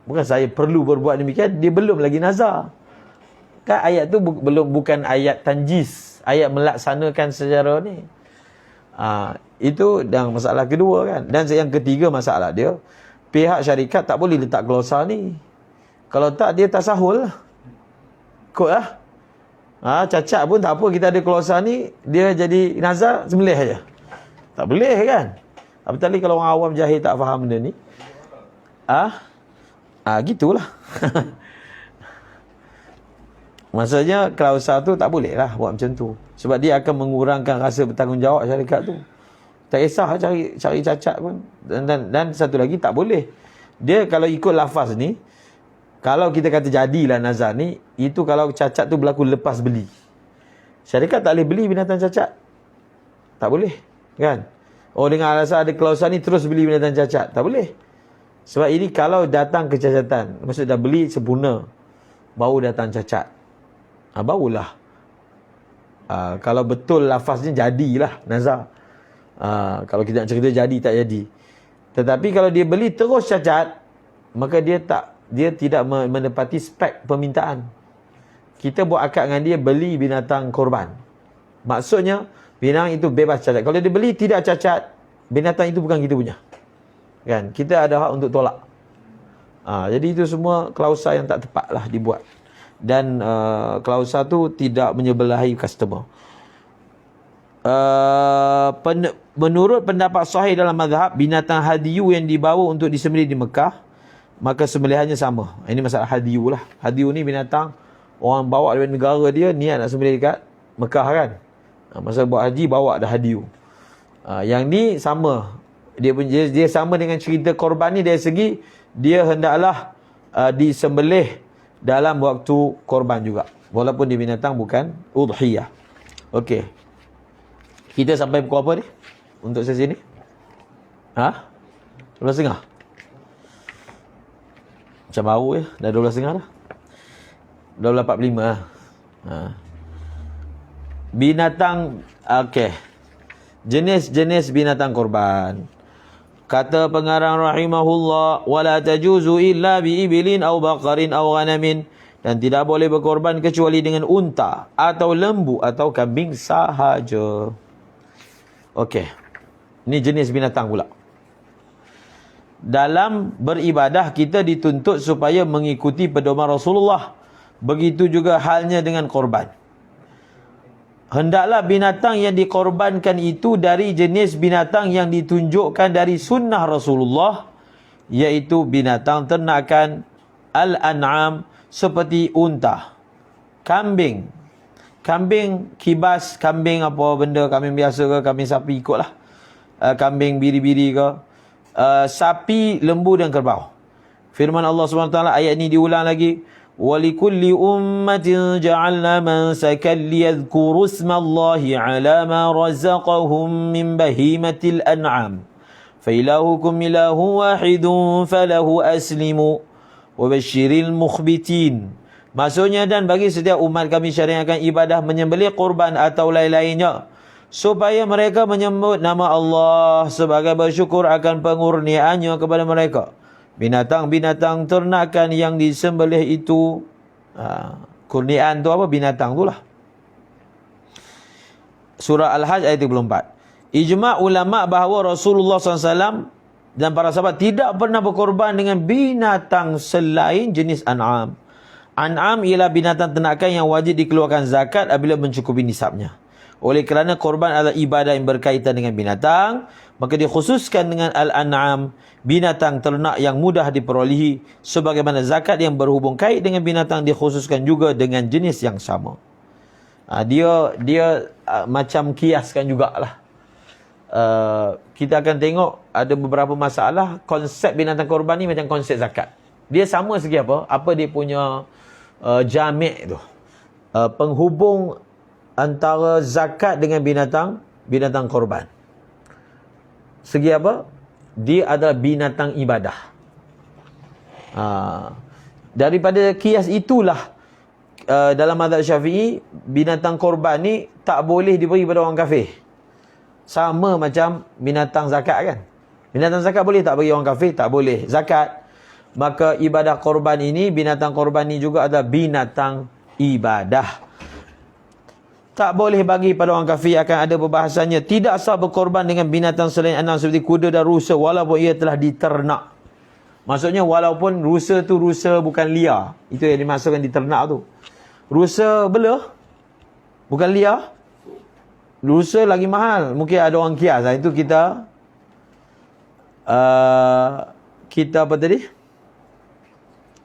A: Bukan saya perlu berbuat demikian. Dia belum lagi nazar. Kan ayat tu bukan ayat tanjis. Ayat melaksanakan secara ni. Itu yang masalah kedua kan. Dan yang ketiga masalah dia, pihak syarikat tak boleh letak klausa ni. Kalau tak, dia tak sahul lah. Kot lah. Cacat pun tak apa, kita ada klausa ni, dia jadi nazar, sembelih aja. Tak boleh kan? Apatah lagi kalau orang awam jahil tak faham benda ni. Gitulah. Maksudnya klausa tu tak boleh lah buat macam tu. Sebab dia akan mengurangkan rasa bertanggungjawab syarikat tu. Tak kisah cari cacat pun. Dan satu lagi tak boleh. Dia kalau ikut lafaz ni, kalau kita kata jadilah nazar ni, itu kalau cacat tu berlaku lepas beli. Syarikat tak boleh beli binatang cacat. Tak boleh. Kan? Dengan alasan ada klausa ni terus beli binatang cacat. Tak boleh. Sebab ini kalau datang kecacatan, maksud dah beli sempurna, baru datang cacat. Barulah. Kalau betul lafaznya jadilah nazar. Kalau kita nak cerita jadi tak jadi. Tetapi kalau dia beli terus cacat, maka dia tidak menepati spek permintaan. Kita buat akad dengan dia beli binatang korban. Maksudnya binatang itu bebas cacat. Kalau dia beli tidak cacat, binatang itu bukan kita punya. Kan? Kita ada hak untuk tolak. Jadi itu semua klausa yang tak tepatlah dibuat. Dan klausa tu tidak menyebelahi customer. Menurut pendapat sahih dalam mazhab, binatang hadiyu yang dibawa untuk disembelih di Mekah, maka sembelihannya sama. Ini masalah hadiyu lah. Hadiyu ni binatang orang bawa dari negara dia, niat nak sembelih dekat Mekah kan. Masa buat haji bawa dah hadiyu. Yang ni sama. Dia sama dengan cerita korban ni dari segi dia hendaklah disembelih dalam waktu korban juga. Walaupun dia binatang bukan udhiyah. Okey. Kita sampai pukul apa ni? Untuk sesi ni? 12.30? Macam baru ya. Dah 12.30 dah. 12.45 lah. Binatang. Okey. Jenis-jenis binatang korban. Kata pengarang rahimahullah, wala tajuzu illa bi ibilin aw baqarin aw ghanamin, dan tidak boleh berkorban kecuali dengan unta atau lembu atau kambing sahaja. Okey. Ini jenis binatang pula. Dalam beribadah kita dituntut supaya mengikuti pedoman Rasulullah. Begitu juga halnya dengan korban. Hendaklah binatang yang dikorbankan itu dari jenis binatang yang ditunjukkan dari sunnah Rasulullah, iaitu binatang ternakan, al-an'am, seperti unta, kambing. Kambing kibas, kambing apa benda, kambing biasa ke, kambing sapi ikutlah. Kambing biri-biri ke, sapi, lembu dan kerbau. Firman Allah SWT ayat ini diulang lagi. وَلِكُلِّ أُمَّةٍ جَعَلْنَا مَنْسَكًا لِيَذْكُرُوا اسْمَ اللَّهِ عَلَى مَا رَزَقَهُم مِّن بَهِيمَةِ الْأَنْعَامِ فإلهكم إله واحد فله أسلموا وبشر المخبتين. Maksudnya, dan bagi setiap umat kami syariatkan ibadah menyembelih kurban atau lain-lainnya, supaya mereka menyebut nama Allah sebagai bersyukur akan pengurniaannya kepada mereka. Binatang-binatang ternakan yang disembelih itu, kurniaan tu apa? Binatang tu lah. Surah Al-Hajj ayat 34. Ijma' ulama' bahawa Rasulullah SAW dan para sahabat tidak pernah berkorban dengan binatang selain jenis an'am. An'am ialah binatang ternakan yang wajib dikeluarkan zakat apabila mencukupi nisabnya. Oleh kerana korban adalah ibadah yang berkaitan dengan binatang, maka dikhususkan dengan al-an'am, binatang ternak yang mudah diperolehi, sebagaimana zakat yang berhubung kait dengan binatang dikhususkan juga dengan jenis yang sama. Dia macam kiaskan jugalah. Kita akan tengok ada beberapa masalah. Konsep binatang korban ni macam konsep zakat. Dia sama segi apa? Apa dia punya jami' tu, penghubung antara zakat dengan binatang korban. Segi apa? Dia adalah binatang ibadah. Daripada kias itulah, dalam mazhab Syafi'i, binatang korban ni tak boleh diberi pada orang kafir. Sama macam binatang zakat kan. Binatang zakat boleh tak bagi orang kafir? Tak boleh. Zakat. Maka ibadah korban ini, binatang korban ini juga adalah binatang ibadah. Tak boleh bagi pada orang kafir. Akan ada perbahasannya. Tidak sah berkorban dengan binatang selain anam seperti kuda dan rusa walaupun ia telah diternak. Maksudnya walaupun rusa tu rusa bukan liar. Itu yang dimaksudkan diternak tu. Rusa belah bukan liar. Rusa lagi mahal. Mungkin ada orang kias. Itu kita apa tadi?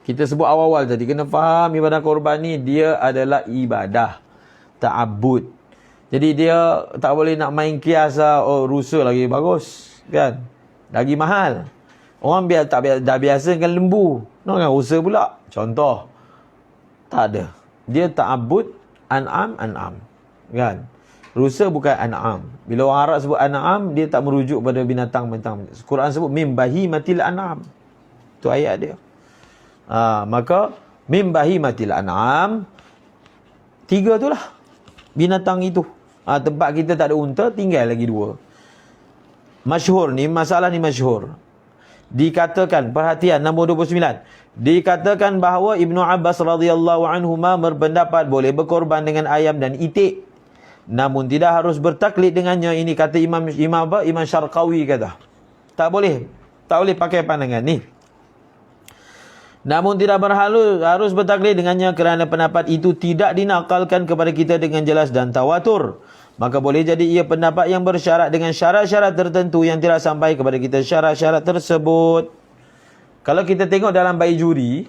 A: Kita sebut awal-awal tadi. Kena faham ibadah korban ni dia adalah ibadah. Ta'abud. Jadi dia tak boleh nak main kias lah. Oh, rusa lagi bagus. Kan? Lagi mahal. Orang dah biasa kan lembu. No, kan rusa pula. Contoh. Tak ada. Dia ta'abud an'am. Kan? Rusa bukan an'am. Bila orang Arab sebut an'am, dia tak merujuk pada binatang-binatang. Quran sebut mim bahimatil an'am. Itu ayat dia. Maka mim bahimatil an'am, 3 tu lah binatang itu. Tempat kita tak ada unta, tinggal lagi 2. Masyhur ni, masalah ni masyhur. Dikatakan, perhatian nombor 29. Dikatakan bahawa Ibnu Abbas radhiyallahu anhuma berpendapat boleh berkorban dengan ayam dan itik. Namun tidak harus bertaklid dengannya. Ini kata Imam Syarqawi kata. Tak boleh pakai pandangan ni. Namun tidak harus bertaklid dengannya kerana pendapat itu tidak dinakalkan kepada kita dengan jelas dan tawatur. Maka boleh jadi ia pendapat yang bersyarat dengan syarat-syarat tertentu yang tidak sampai kepada kita syarat-syarat tersebut. Kalau kita tengok dalam Baijuri,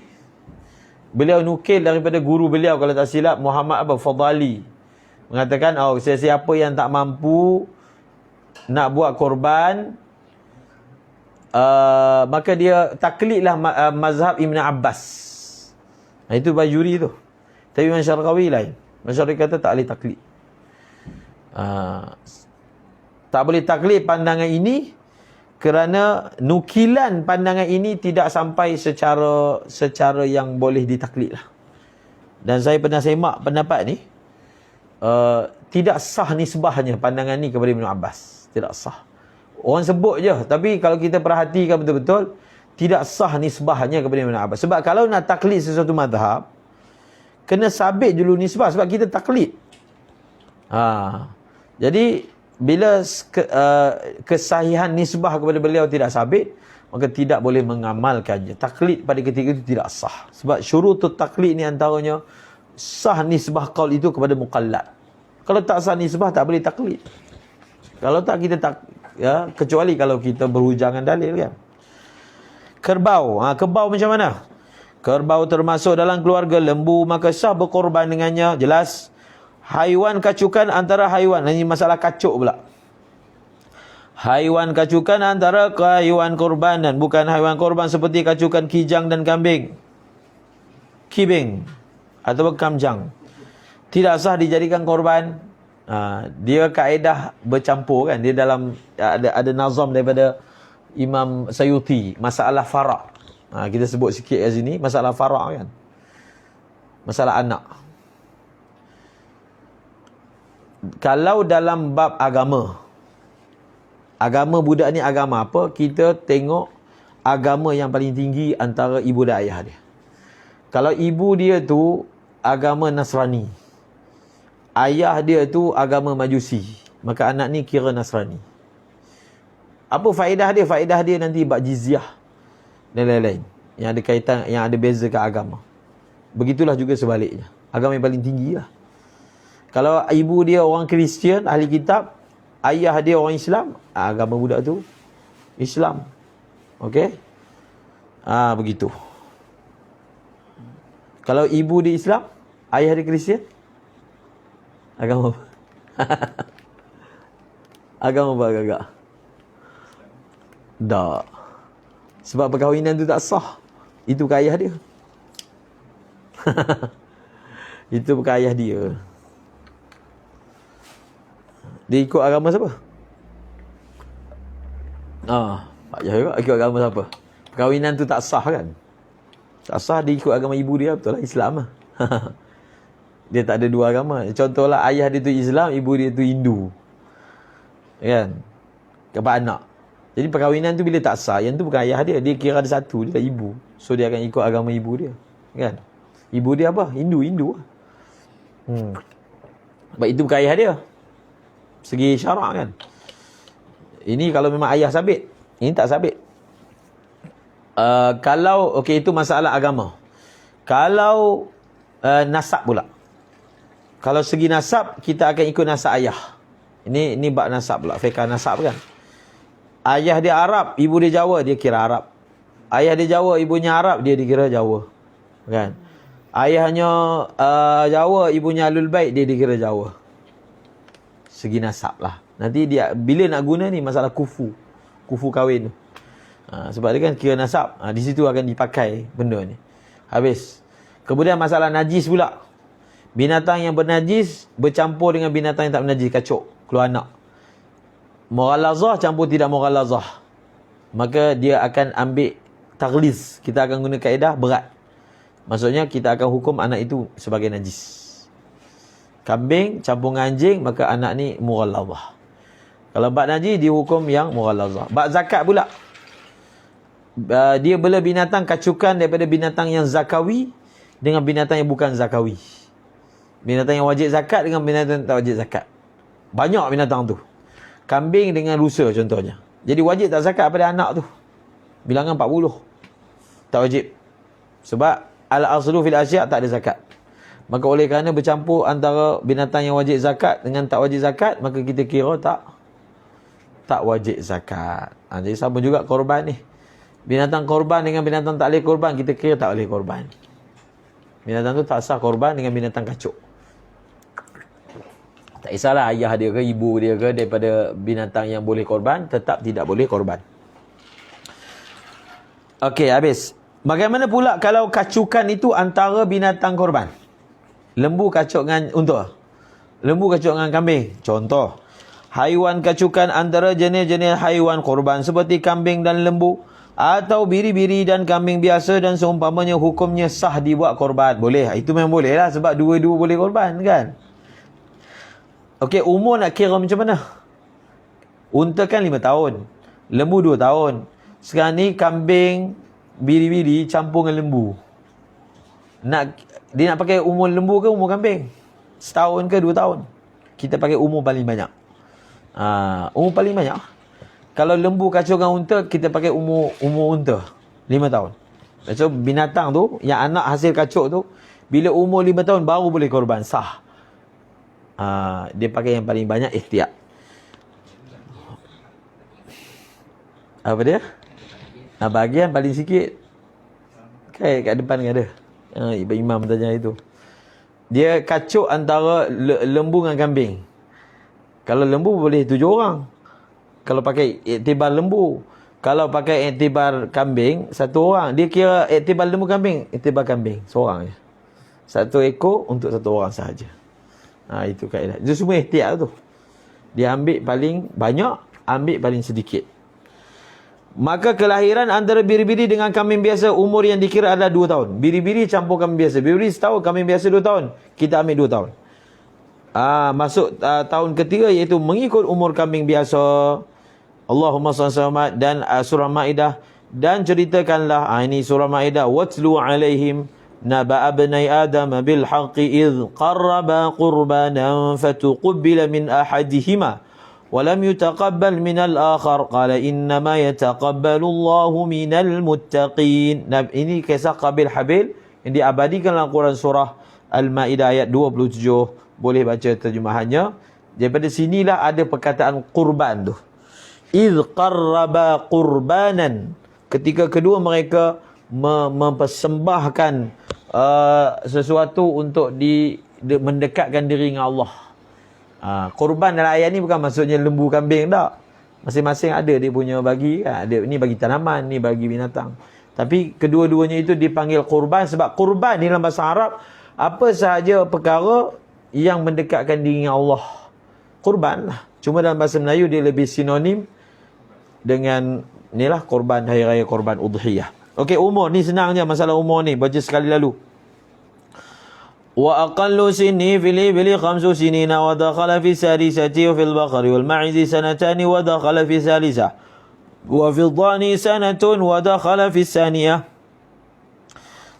A: beliau nukil daripada guru beliau, kalau tak silap, Muhammad Fadali, mengatakan, sesiapa yang tak mampu nak buat korban, maka dia taklidlah mazhab Ibn Abbas. Itu Baijuri tu. Tapi Imam Syarqawi lain. Imam Syarqawi kata tak boleh taklid. Tak boleh taklid pandangan ini kerana nukilan pandangan ini tidak sampai secara yang boleh ditaklid lah. Dan saya pernah semak pendapat ni, tidak sah nisbahnya pandangan ni kepada Ibn Abbas. Tidak sah. Orang sebut je. Tapi kalau kita perhatikan betul-betul, tidak sah nisbahnya kepada Ibn Abbas. Sebab kalau nak taklid sesuatu mazhab, kena sabit dulu nisbah. Sebab kita taklid. Jadi, bila kesahihan nisbah kepada beliau tidak sabit, maka tidak boleh mengamalkannya. Taklid pada ketika itu tidak sah. Sebab syurutut taklid ni antaranya, sah nisbah qaul itu kepada muqallad. Kalau tak sah nisbah, tak boleh taklid. Kalau tak, kita tak, kecuali kalau kita berhujangan dalil kan. Kerbau. Kerbau macam mana? Kerbau termasuk dalam keluarga lembu, maka sah berkorban dengannya. Jelas. Haiwan kacukan antara haiwan. Ini masalah kacuk pula. Haiwan kacukan antara haiwan korban dan bukan haiwan korban seperti kacukan kijang dan kambing. Kibing. Atau kamjang. Tidak sah dijadikan korban. Dia kaedah bercampur kan. Dia dalam ada nazam daripada Imam Sayuti, masalah farak. Kita sebut sikit kat sini, masalah farak kan. Masalah anak. Kalau dalam bab agama budak ni agama apa, kita tengok agama yang paling tinggi antara ibu dan ayah dia. Kalau ibu dia tu agama Nasrani, ayah dia tu agama Majusi, maka anak ni kira Nasrani. Apa faedah dia? Faedah dia nanti bab jizyah dan lain-lain yang ada kaitan, yang ada beza ke agama. Begitulah juga sebaliknya. Agama yang paling tinggi lah. Kalau ibu dia orang Kristian, ahli kitab, ayah dia orang Islam, agama budak tu Islam. Okey? Begitu. Kalau ibu dia Islam, ayah dia Kristian, agama apa? Agama apa agak-agak? Tak. Sebab perkahwinan tu tak sah. Itu bukan ayah dia. Itu bukan ayah dia. Dia ikut agama siapa? Pak Yah juga ikut agama siapa? Perkahwinan tu tak sah kan? Tak sah, dia ikut agama ibu dia. Betul lah, Islam lah. Dia tak ada dua agama. Contohlah ayah dia tu Islam, ibu dia tu Hindu. Kan? Kepada anak. Jadi perkahwinan tu bila tak sah, yang tu bukan ayah dia. Dia kira ada satu, dia ibu. So dia akan ikut agama ibu dia. Kan? Ibu dia apa? Hindu lah. Sebab itu bukan ayah dia. Segi syarak kan. Ini kalau memang ayah sabit. Ini tak sabit. Kalau, okey, itu masalah agama. Kalau nasab pula. Kalau segi nasab, kita akan ikut nasab ayah. Ini bab nasab pula. Fiqh nasab kan. Ayah dia Arab, ibu dia Jawa, dia kira Arab. Ayah dia Jawa, ibunya Arab, dia dikira Jawa. Kan? Ayahnya Jawa, ibunya Ahlul Bait, dia dikira Jawa. Segi nasab lah. Nanti dia bila nak guna ni masalah kufu kahwin tu. Sebab dia kan kira nasab. Di situ akan dipakai benda ni. Habis. Kemudian masalah najis pula. Binatang yang bernajis bercampur dengan binatang yang tak bernajis, kacuk, keluar anak. Mughalazah campur tidak mughalazah, maka dia akan ambil taghliz. Kita akan guna kaedah berat. Maksudnya kita akan hukum anak itu sebagai najis. Kambing campur dengan anjing, maka anak ni mughalazah. Kalau bab najis dihukum yang mughalazah. Bab zakat pula, dia bela binatang kacukan daripada binatang yang zakawi dengan binatang yang bukan zakawi. Binatang yang wajib zakat dengan binatang yang tak wajib zakat. Banyak binatang tu. Kambing dengan rusa contohnya. Jadi wajib tak zakat pada anak tu. Bilangan 40. Tak wajib. Sebab al-aslu fil asya' tak ada zakat. Maka oleh kerana bercampur antara binatang yang wajib zakat dengan tak wajib zakat, maka kita kira tak wajib zakat. Jadi sama juga korban ni. Binatang korban dengan binatang tak boleh korban, kita kira tak boleh korban. Binatang tu tak sah korban dengan binatang kacuk. Tak kisahlah ayah dia ke ibu dia ke, daripada binatang yang boleh korban, tetap tidak boleh korban. Okey, habis. Bagaimana pula kalau kacukan itu antara binatang korban? Lembu kacuk dengan unta. Lembu kacuk dengan kambing. Contoh. Haiwan kacukan antara jenis-jenis haiwan korban seperti kambing dan lembu, atau biri-biri dan kambing biasa dan seumpamanya, hukumnya sah dibuat korban. Boleh. Itu memang boleh lah, sebab dua-dua boleh korban kan. Okey, umur nak kira macam mana? Unta kan 5 tahun. Lembu 2 tahun. Sekarang ni kambing, biri-biri campur dengan lembu. Dia nak pakai umur lembu ke umur kambing? Setahun ke 2 tahun? Kita pakai umur paling banyak. Umur paling banyak. Kalau lembu kacau dengan unta, kita pakai umur unta 5 tahun. So binatang tu, yang anak hasil kacau tu, bila umur 5 tahun baru boleh korban, sah. Dia pakai yang paling banyak, ihtiyat. Apa dia? Bahagian paling sikit. Kat depan kan ada. Imam tanya itu. Dia kacuk antara lembu dengan kambing. Kalau lembu boleh 7 orang. Kalau pakai iktibar lembu. Kalau pakai iktibar kambing, 1 orang. Dia kira iktibar lembu kambing, iktibar kambing, seorang je. 1 ekor untuk 1 orang sahaja. Itu kaedah. Itu semua ihtiyat tu. Dia ambil paling banyak, ambil paling sedikit. Maka kelahiran antara biri-biri dengan kambing biasa umur yang dikira adalah 2 tahun. Biri-biri campur kambing biasa. Biri-biri setahun, kambing biasa 2 tahun. Kita ambil 2 tahun. Masuk tahun ketiga iaitu mengikut umur kambing biasa. Allahumma salli dan surah Maidah. Dan ceritakanlah, ini surah Maidah, watlu alaihim naba abnai adam bil haqqi idh qarraba qurbanan fatuqbila min ahadihima walam yutaqabbal min al-akhar qala innama yataqabbalu Allahu minal muttaqin. Ini kisah Qabil Habil yang diabadikan dalam Quran surah Al-Maidah ayat 27. Boleh baca terjemahannya. Daripada sinilah ada perkataan qurban tu. Idh qarraba qurbanan, ketika kedua mereka mempersembahkan sesuatu untuk mendekatkan diri dengan Allah. Korban dalam ayat ni bukan maksudnya lembu kambing tak. Masing-masing ada dia punya bagi kan. Ada ni bagi tanaman, ni bagi binatang. Tapi kedua-duanya itu dipanggil korban sebab korban ni dalam bahasa Arab apa sahaja perkara yang mendekatkan diri dengan Allah. Korban lah. Cuma dalam bahasa Melayu dia lebih sinonim dengan inilah korban hari raya, korban udhiyah. Okey, umur ni senangnya masalah umur ni. Baca sekali lalu. Wa aqallu sinni fil ibli 5 sinina wa dakhala fi sadisati wa fil baqari wal ma'izi sanatani wa dakhala fi salisah wa fil dhani sanatun wa dakhala fi saniyah.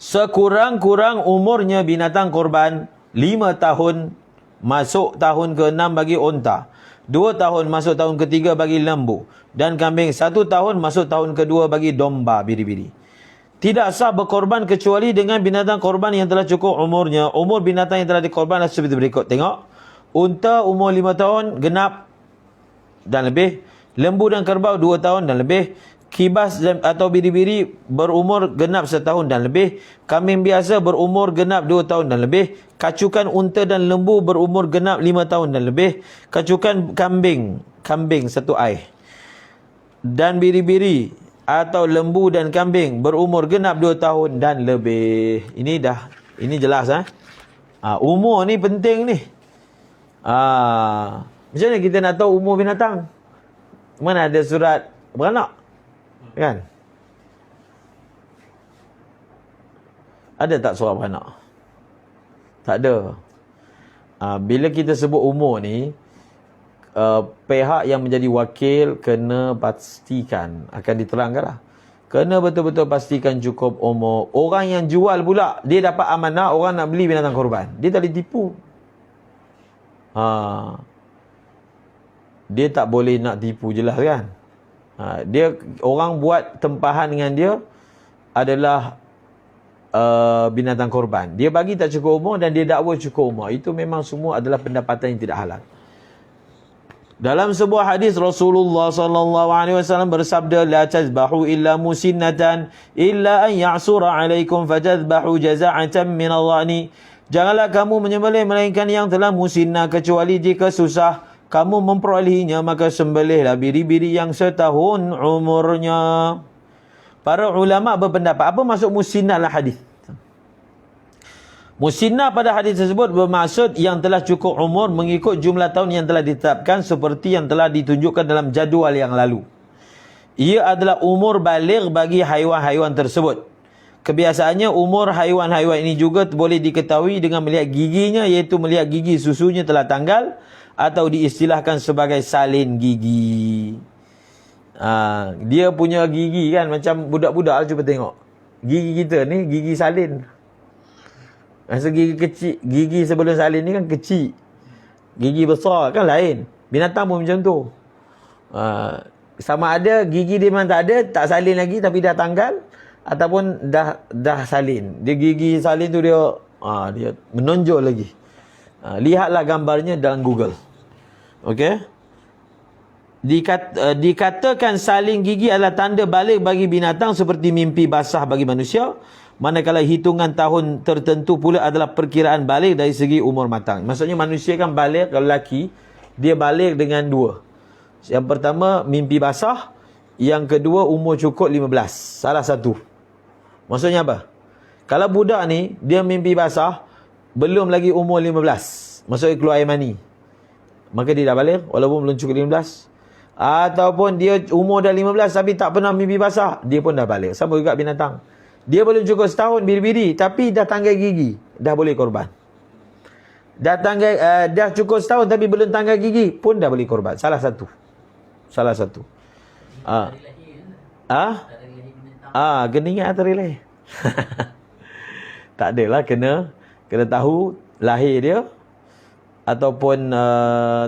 A: Sekurang-kurang umurnya binatang korban 5 tahun masuk tahun ke-6 bagi unta, 2 tahun masuk tahun ke-3 bagi lembu, dan kambing 1 tahun masuk tahun ke-2 bagi domba biri-biri. Tidak sah berkorban kecuali dengan binatang korban yang telah cukup umurnya. Umur binatang yang telah dikorban adalah seperti berikut. Tengok. Unta umur 5 tahun genap dan lebih. Lembu dan kerbau 2 tahun dan lebih. Kibas atau biri-biri berumur genap 1 tahun dan lebih. Kambing biasa berumur genap 2 tahun dan lebih. Kacukan unta dan lembu berumur genap 5 tahun dan lebih. Kacukan kambing 1 air. Dan biri-biri atau lembu dan kambing berumur genap 2 tahun dan lebih. Ini jelas umur ni penting ni. Macam mana kita nak tahu umur binatang? Mana ada surat beranak? Kan? Ada tak surat beranak? Tak ada. Bila kita sebut umur ni, pihak yang menjadi wakil kena pastikan, akan diterangkan lah. Kena betul-betul pastikan cukup umur. Orang yang jual pula, dia dapat amanah orang nak beli binatang korban. Dia tak boleh tipu. Dia tak boleh nak tipu, jelas kan? Dia, orang buat tempahan dengan dia adalah binatang korban. Dia bagi tak cukup umur dan dia dakwa cukup umur. Itu memang semua adalah pendapatan yang tidak halal. Dalam sebuah hadis Rasulullah sallallahu alaihi wasallam bersabda, la tazbahu illa musinnatan illa an ya'sura alaikum fatazbahu jaza'atan min adh-dhani. Janganlah kamu menyembelih melainkan yang telah musinnah, kecuali jika susah kamu memperolehinya, maka sembelihlah biri-biri yang setahun umurnya. Para ulama berpendapat, apa maksud musinnah dalam hadis? Musinnah pada hadis tersebut bermaksud yang telah cukup umur mengikut jumlah tahun yang telah ditetapkan seperti yang telah ditunjukkan dalam jadual yang lalu. Ia adalah umur baligh bagi haiwan-haiwan tersebut. Kebiasaannya umur haiwan-haiwan ini juga boleh diketahui dengan melihat giginya, iaitu melihat gigi susunya telah tanggal atau diistilahkan sebagai salin gigi. Dia punya gigi kan macam budak-budak. Cuba tengok. Gigi kita ni gigi salin. Masa gigi kecil, gigi sebelum salin ni kan kecil. Gigi besar kan lain. Binatang pun macam tu. Sama ada gigi dia memang tak ada, tak salin lagi tapi dah tanggal, ataupun dah salin. Dia gigi salin tu dia menonjol lagi. Lihatlah gambarnya dalam Google. Okey. Dikatakan salin gigi adalah tanda balik bagi binatang seperti mimpi basah bagi manusia. Manakala hitungan tahun tertentu pula adalah perkiraan balik dari segi umur matang. Maksudnya manusia kan balik, kalau lelaki, dia balik dengan 2. Yang pertama, mimpi basah. Yang kedua, umur cukup 15. Salah satu. Maksudnya apa? Kalau budak ni, dia mimpi basah, belum lagi umur 15. Maksudnya keluar air mani. Maka dia dah balik, walaupun belum cukup 15. Ataupun dia umur dah 15 tapi tak pernah mimpi basah, dia pun dah balik. Sama juga binatang. Dia belum cukup setahun biri-biri tapi dah tanggal gigi, dah boleh korban. Dah cukup setahun tapi belum tanggal gigi pun dah boleh korban. Salah satu. Kena ingat tarikh lahir. Tak adalah, kena tahu lahir dia ataupun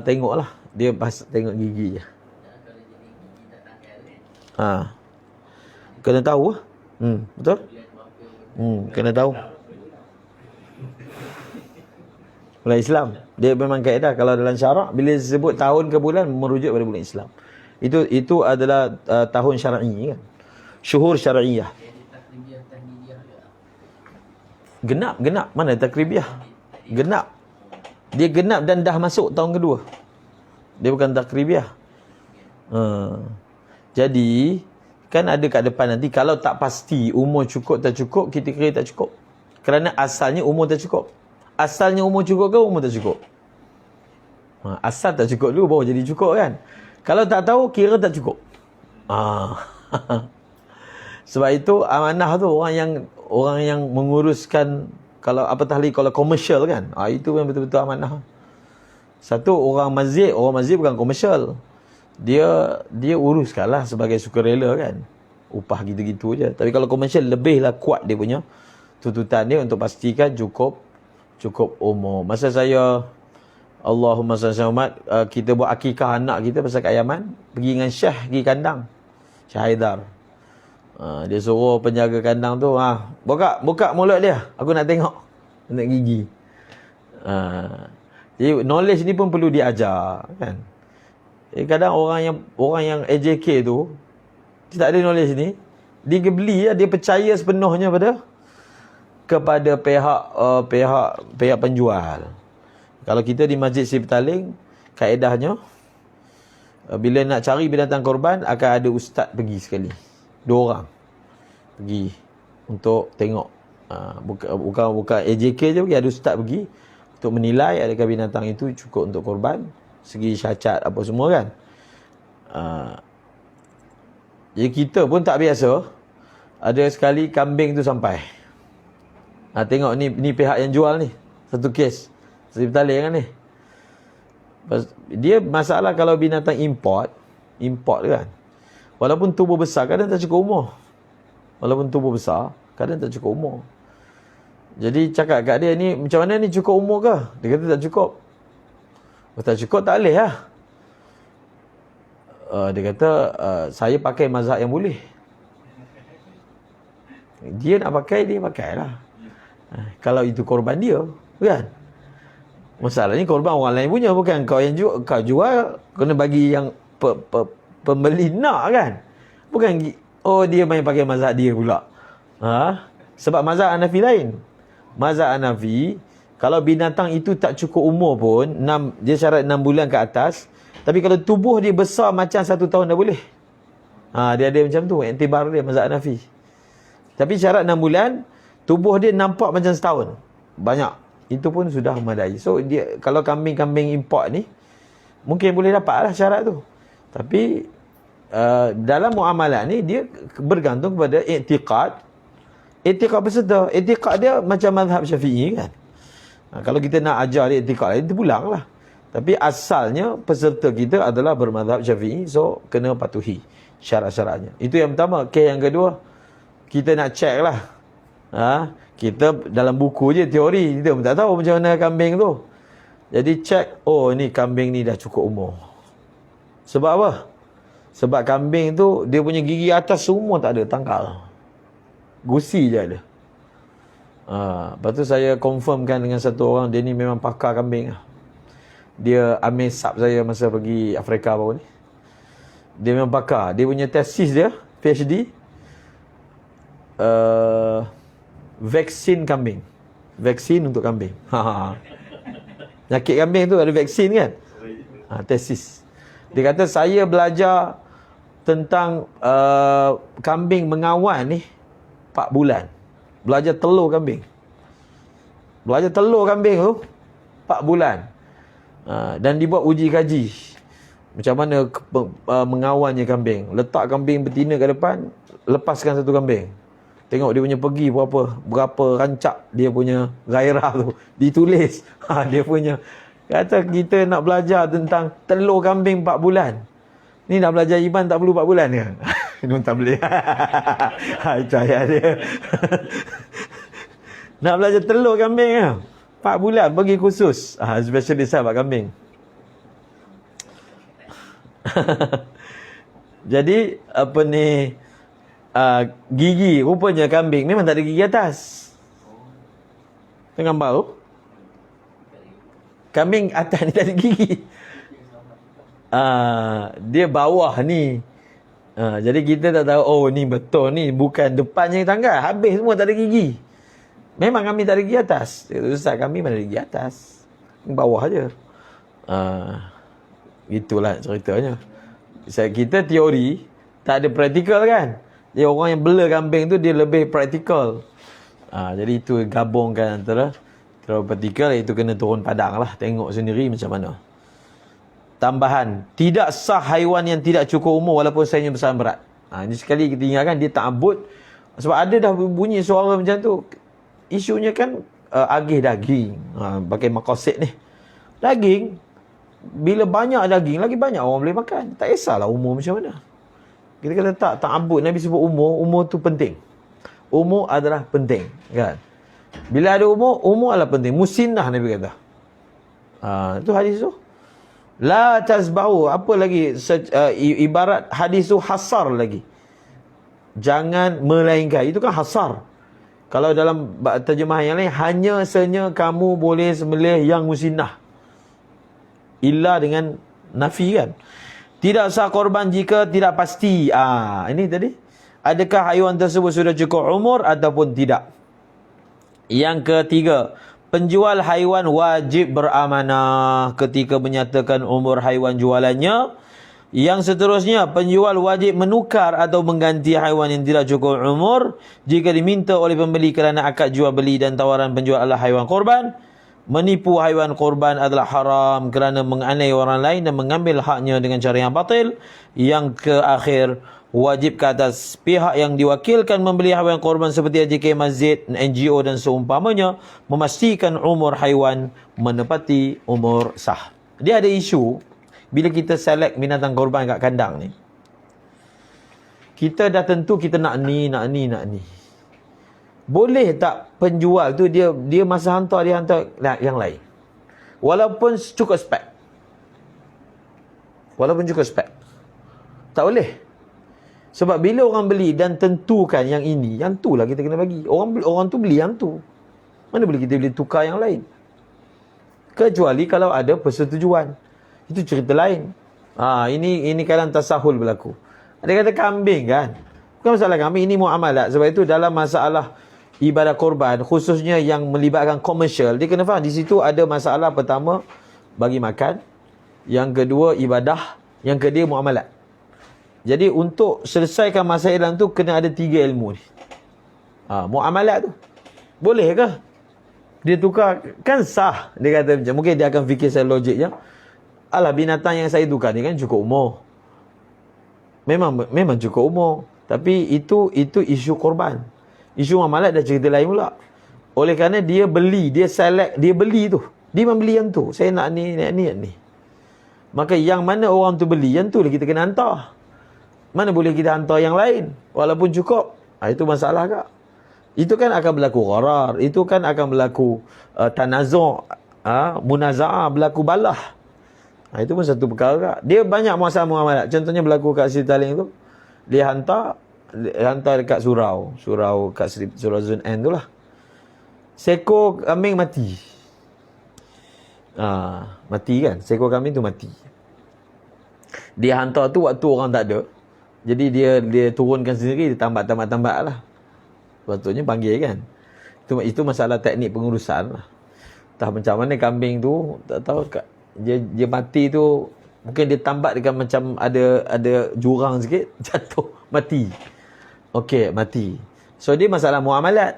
A: tengoklah dia tengok gigi je. Kena tahu lah. Betul? Kena tahu. Bulan Islam. Dia memang kaedah kalau dalam syarak bila disebut tahun ke bulan merujuk pada bulan Islam. Itu adalah tahun syar'i kan. Syuhur syar'iyah. Genap. Mana takribiyah? Genap. Dia genap dan dah masuk tahun kedua. Dia bukan takribiyah. Jadi kan ada kat depan nanti kalau tak pasti umur cukup tak cukup, kita kira tak cukup. Kerana asalnya umur tak cukup. Asalnya umur cukup ke umur tak cukup? Asal tak cukup dulu baru jadi cukup kan. Kalau tak tahu kira tak cukup. Sebab itu amanah tu orang yang menguruskan kalau kalau komersial kan. Itu yang betul-betul amanah. Satu orang masjid bukan komersial. Dia uruskanlah sebagai sukarela kan. Upah gitu-gitu je. Tapi kalau komersial lebihlah kuat dia punya tuntutan dia untuk pastikan cukup umur. Masa saya Allahumma salli Muhammad, kita buat akikah anak kita pasal kat Yaman, pergi dengan Syekh pergi kandang. Syekh Haidar. Dia suruh penjaga kandang tu, buka mulut dia, aku nak tengok. Nak gigi. Jadi knowledge ni pun perlu diajar kan. Kadang orang yang AJK tu dia tak ada knowledge ni, dia beli dia percaya sepenuhnya kepada pihak penjual. Kalau kita di Masjid Siptaling, kaedahnya bila nak cari binatang korban akan ada ustaz pergi sekali. 2 orang pergi untuk tengok. Bukan AJK je pergi, ada ustaz pergi untuk menilai adakah binatang itu cukup untuk korban, segi syacat apa semua kan. Jadi kita pun tak biasa. Ada sekali kambing tu sampai. Tengok ni pihak yang jual ni. Satu kes. Satu bertalih kan ni. Dia masalah kalau binatang import kan. Walaupun tubuh besar, kadang tak cukup umur. Tak cukup umur. Jadi cakap kat dia ni, macam mana ni cukup umur ke? Dia kata tak cukup. Tak cukup tak boleh lah. Dia kata, saya pakai mazhab yang boleh. Dia nak pakai, dia pakailah. Kalau itu korban dia, kan? Masalahnya korban orang lain punya, bukan kau yang jual. Kau jual, kena bagi yang pembeli nak kan? Bukan, dia main pakai mazhab dia pula. Sebab mazhab Hanafi lain. Mazhab Hanafi, kalau binatang itu tak cukup umur pun, dia syarat 6 bulan ke atas, tapi kalau tubuh dia besar macam 1 tahun dah boleh. Dia ada macam tu, iktibar dia mazhab Hanafi. Tapi syarat 6 bulan, tubuh dia nampak macam setahun. Banyak. Itu pun sudah memadai. So, dia kalau kambing-kambing import ni, mungkin boleh dapat lah syarat tu. Tapi, dalam muamalah ni, dia bergantung kepada i'tiqad peserta. I'tiqad dia macam mazhab Syafi'i kan. Kalau kita nak ajar dia i'tiqad lain, terpulang lah. Tapi asalnya, peserta kita adalah bermazhab Syafi'i. So, kena patuhi syarat-syaratnya. Itu yang pertama. Yang kedua, kita nak check lah. Kita dalam buku je teori, kita pun tak tahu macam mana kambing tu. Jadi check, ni kambing ni dah cukup umur. Sebab apa? Sebab kambing tu dia punya gigi atas semua tak ada tangkal. Gusi je ada. Lepas tu saya confirmkan dengan satu orang, dia ni memang pakar kambing lah. Dia ambil sub saya masa pergi Afrika baru ni. Dia memang pakar. Dia punya tesis dia, PhD, vaksin kambing. Vaksin untuk kambing. Penyakit kambing tu ada vaksin kan? Tesis. Dia kata saya belajar tentang kambing mengawan ni 4 bulan. Belajar telur kambing. Belajar telur kambing tu 4 bulan. Dan dibuat uji kaji. Macam mana mengawalnya kambing. Letak kambing betina kat depan, lepaskan satu kambing. Tengok dia punya pergi berapa rancak dia punya gairah tu. Ditulis. Dia punya. Kata kita nak belajar tentang telur kambing 4 bulan. Ni nak belajar iman tak perlu 4 bulan ke? Memang tak boleh. Itu ayat dia. Nak belajar telur kambing ke? 4 bulan bagi khusus. Specialist sahabat kambing. Jadi apa ni, gigi rupanya kambing memang tak ada gigi atas. Tengok gambar tu, kambing atas ni tak ada gigi. Dia bawah ni. Jadi kita tak tahu, oh ni betul ni, bukan depannya tangga, habis semua tak ada gigi. Memang kami tak ada gigi atas. Ustaz, kami mana ada gigi atas, bawah je. Itulah ceritanya. Kita teori, tak ada praktikal kan. Dia orang yang bela kambing tu dia lebih praktikal. Jadi itu gabungkan antara praktikal, iaitu kena turun padang lah, tengok sendiri macam mana. Tambahan, tidak sah haiwan yang tidak cukup umur walaupun sainya besar berat. Ini sekali kita ingatkan, dia ta'abud. Sebab ada dah bunyi suara macam tu. Isunya kan agih daging. Pakai makosid ni. Daging, bila banyak daging, lagi banyak orang boleh makan. Tak kisahlah umur macam mana. Kita kata tak, ta'abud. Nabi sebut umur tu penting. Umur adalah penting, kan? Bila ada umur adalah penting. Musinnah Nabi kata. Itu hadis tu. La tasbahu. Apa lagi? Ibarat hadis tu hasar lagi. Jangan melainkan. Itu kan hasar. Kalau dalam terjemahan yang lain, hanya senya kamu boleh sembelih yang musinnah. Illa dengan nafi kan. Tidak sah korban jika tidak pasti. Ini tadi. Adakah haiwan tersebut sudah cukup umur ataupun tidak? Yang ketiga, penjual haiwan wajib beramanah ketika menyatakan umur haiwan jualannya. Yang seterusnya, penjual wajib menukar atau mengganti haiwan yang tidak cukup umur jika diminta oleh pembeli kerana akad jual beli dan tawaran penjual adalah haiwan korban. Menipu haiwan korban adalah haram kerana menganiaya orang lain dan mengambil haknya dengan cara yang batil. Yang keakhir, wajib ke atas pihak yang diwakilkan membeli haiwan korban seperti AJK Masjid, NGO dan seumpamanya memastikan umur haiwan menepati umur sah. Dia ada isu bila kita select binatang korban kat kandang ni. Kita dah tentu kita nak ni. Boleh tak penjual tu dia masa hantar, dia hantar yang lain? Walaupun cukup spek. Tak boleh. Sebab bila orang beli dan tentukan yang ini, yang tu lah kita kena bagi. Orang tu beli yang tu. Mana boleh kita boleh tukar yang lain? Kecuali kalau ada persetujuan. Itu cerita lain. Ini kadang tasahul berlaku. Ada kata kambing kan. Bukan masalah kambing, ini muamalat. Sebab itu dalam masalah ibadah korban, khususnya yang melibatkan komersial, dia kena faham. Di situ ada masalah pertama, bagi makan. Yang kedua, ibadah. Yang ketiga, muamalat. Jadi untuk selesaikan masalah tu, kena ada 3 ilmu ni. Muamalat tu. Boleh ke? Dia tukar, kan sah. Dia kata macam, mungkin dia akan fikir secara logik je. Alah, binatang yang saya tukar ni kan cukup umur. Memang cukup umur. Tapi itu isu korban. Isu muamalat dah cerita lain pula. Oleh kerana dia beli, dia select, dia beli tu. Dia membeli yang tu. Saya nak ni. Maka yang mana orang tu beli, yang tu lah kita kena hantar. Mana boleh kita hantar yang lain walaupun cukup. Itu masalah kak. Itu kan akan berlaku gharar. Itu kan akan berlaku tanazu', munaza'ah, berlaku balah. Itu pun satu perkara kak. Dia banyak masalah muamalat. Contohnya berlaku kat Sri Taling tu. Dia hantar dekat surau kat surau Zun N tu lah. Seekor kambing mati. Mati kan. Seekor kambing tu mati. Dia hantar tu waktu orang tak ada. Jadi dia turunkan sendiri, dia tambah lah. Sepatutnya panggil kan. Itu masalah teknik pengurusan lah. Entah macam mana kambing tu, tak tahu dia mati tu, mungkin dia tambat dekat macam ada jurang sikit, jatuh, mati. Okey, mati. So dia masalah muamalat.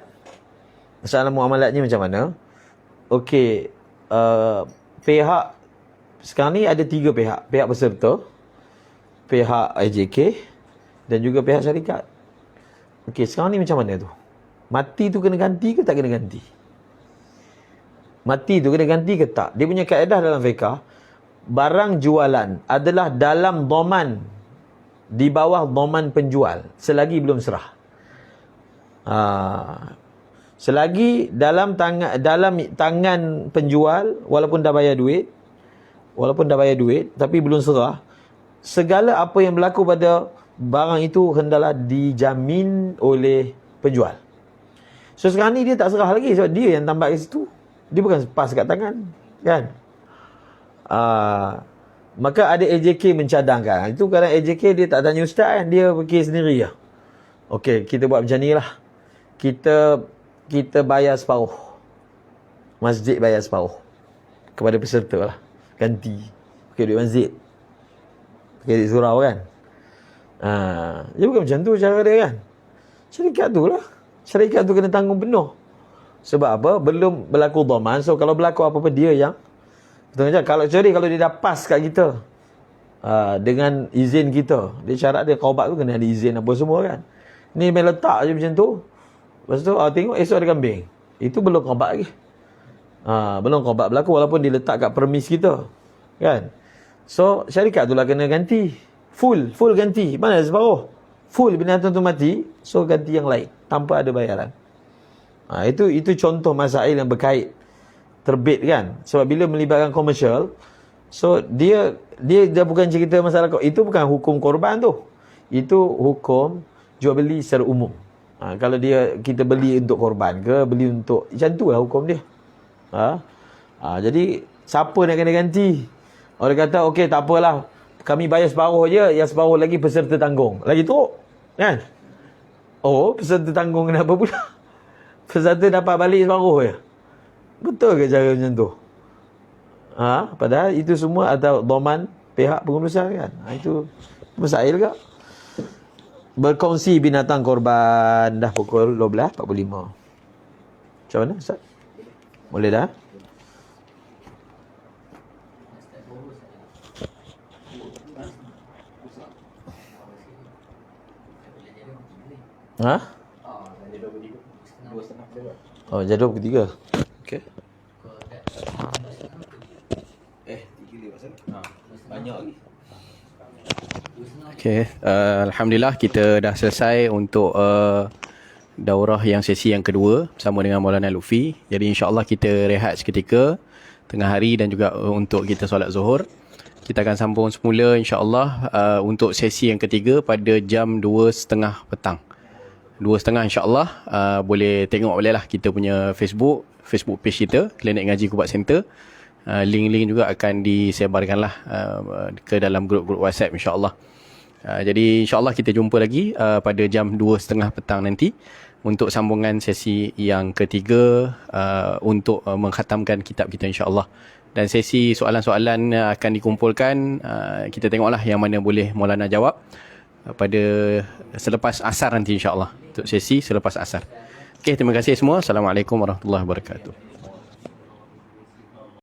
A: Masalah muamalatnya macam mana? Okey, pihak Sekarang ni ada 3 pihak. Pihak peserta, pihak AJK dan juga pihak syarikat. Okey, sekarang ni macam mana tu? Mati tu kena ganti ke tak kena ganti? Mati tu kena ganti ke tak? Dia punya kaedah dalam fiqah, barang jualan adalah dalam dhaman, di bawah dhaman penjual selagi belum serah. Selagi dalam tangan penjual, walaupun dah bayar duit tapi belum serah, segala apa yang berlaku pada barang itu hendaklah dijamin oleh penjual. So sekarang ni dia tak serah lagi sebab dia yang tambah kat situ. Dia bukan pas kat tangan, kan? Maka ada AJK mencadangkan. Itu kadang AJK dia tak tanya ustaz kan, dia fikir sendiri lah. Okey, kita buat macam ni lah. Kita bayar separuh. Masjid bayar separuh kepada peserta lah. Ganti. Pakai duit masjid. Pakai duit surau kan. Dia bukan macam tu cara dia kan. Syarikat tu lah. Syarikat tu kena tanggung penuh. Sebab apa? Belum berlaku dhaman. So kalau berlaku apa-apa dia yang betul tak? Kalau dia dah pas kat kita, dengan izin kita. Dia syarat dia qaubat tu kena ada izin apa semua kan. Ni main letak je macam tu. Lepas tu tengok esok ada kambing. Itu belum qaubat lagi. Belum qaubat berlaku walaupun diletak kat permis kita. Kan? So syarikat tu lah kena ganti. Full ganti. Mana separuh? Full binatang tu mati, so ganti yang lain tanpa ada bayaran. Itu contoh masail yang berkait terbit kan. Sebab bila melibatkan komersial, so dia bukan cerita masalah, itu bukan hukum korban tu. Itu hukum jual beli secara umum. Kalau kita beli untuk korban ke, beli untuk, macam tu lah hukum dia. Jadi siapa nak kena ganti? Orang kata okey tak apalah, kami bayar separuh je, yang separuh lagi peserta tanggung. Lagi teruk kan? Oh, peserta tanggung kenapa pula? Peserta dapat balik separuh je. Betul ke cara macam tu? Padahal itu semua atau dhaman pihak pengurusan kan. Itu masail ke? Berkongsi binatang korban. Dah pukul 12.45. Macam mana Ustaz? Boleh dah? Oh, jadual pukul 3. Okey. Banyak lagi.
C: Okey, alhamdulillah kita dah selesai untuk daurah yang sesi yang kedua bersama dengan Maulana Lutfi. Jadi insya-Allah kita rehat seketika tengah hari dan juga untuk kita solat Zuhur. Kita akan sambung semula insya-Allah untuk sesi yang ketiga pada jam 2.30 petang. 2.30 insya-Allah. Boleh tengok boleh lah kita punya Facebook page kita, Klinik Ngaji Kubat Center. Link-link juga akan disebarkan lah ke dalam grup-grup WhatsApp insya-Allah. Jadi insya-Allah kita jumpa lagi pada jam 2.30 petang nanti untuk sambungan sesi yang ketiga untuk mengkhatamkan kitab kita insya-Allah. Dan sesi soalan-soalan akan dikumpulkan, kita tengoklah yang mana boleh Maulana jawab pada selepas asar nanti insya-Allah. Untuk sesi selepas asar. Okey, terima kasih semua. Assalamualaikum warahmatullahi wabarakatuh.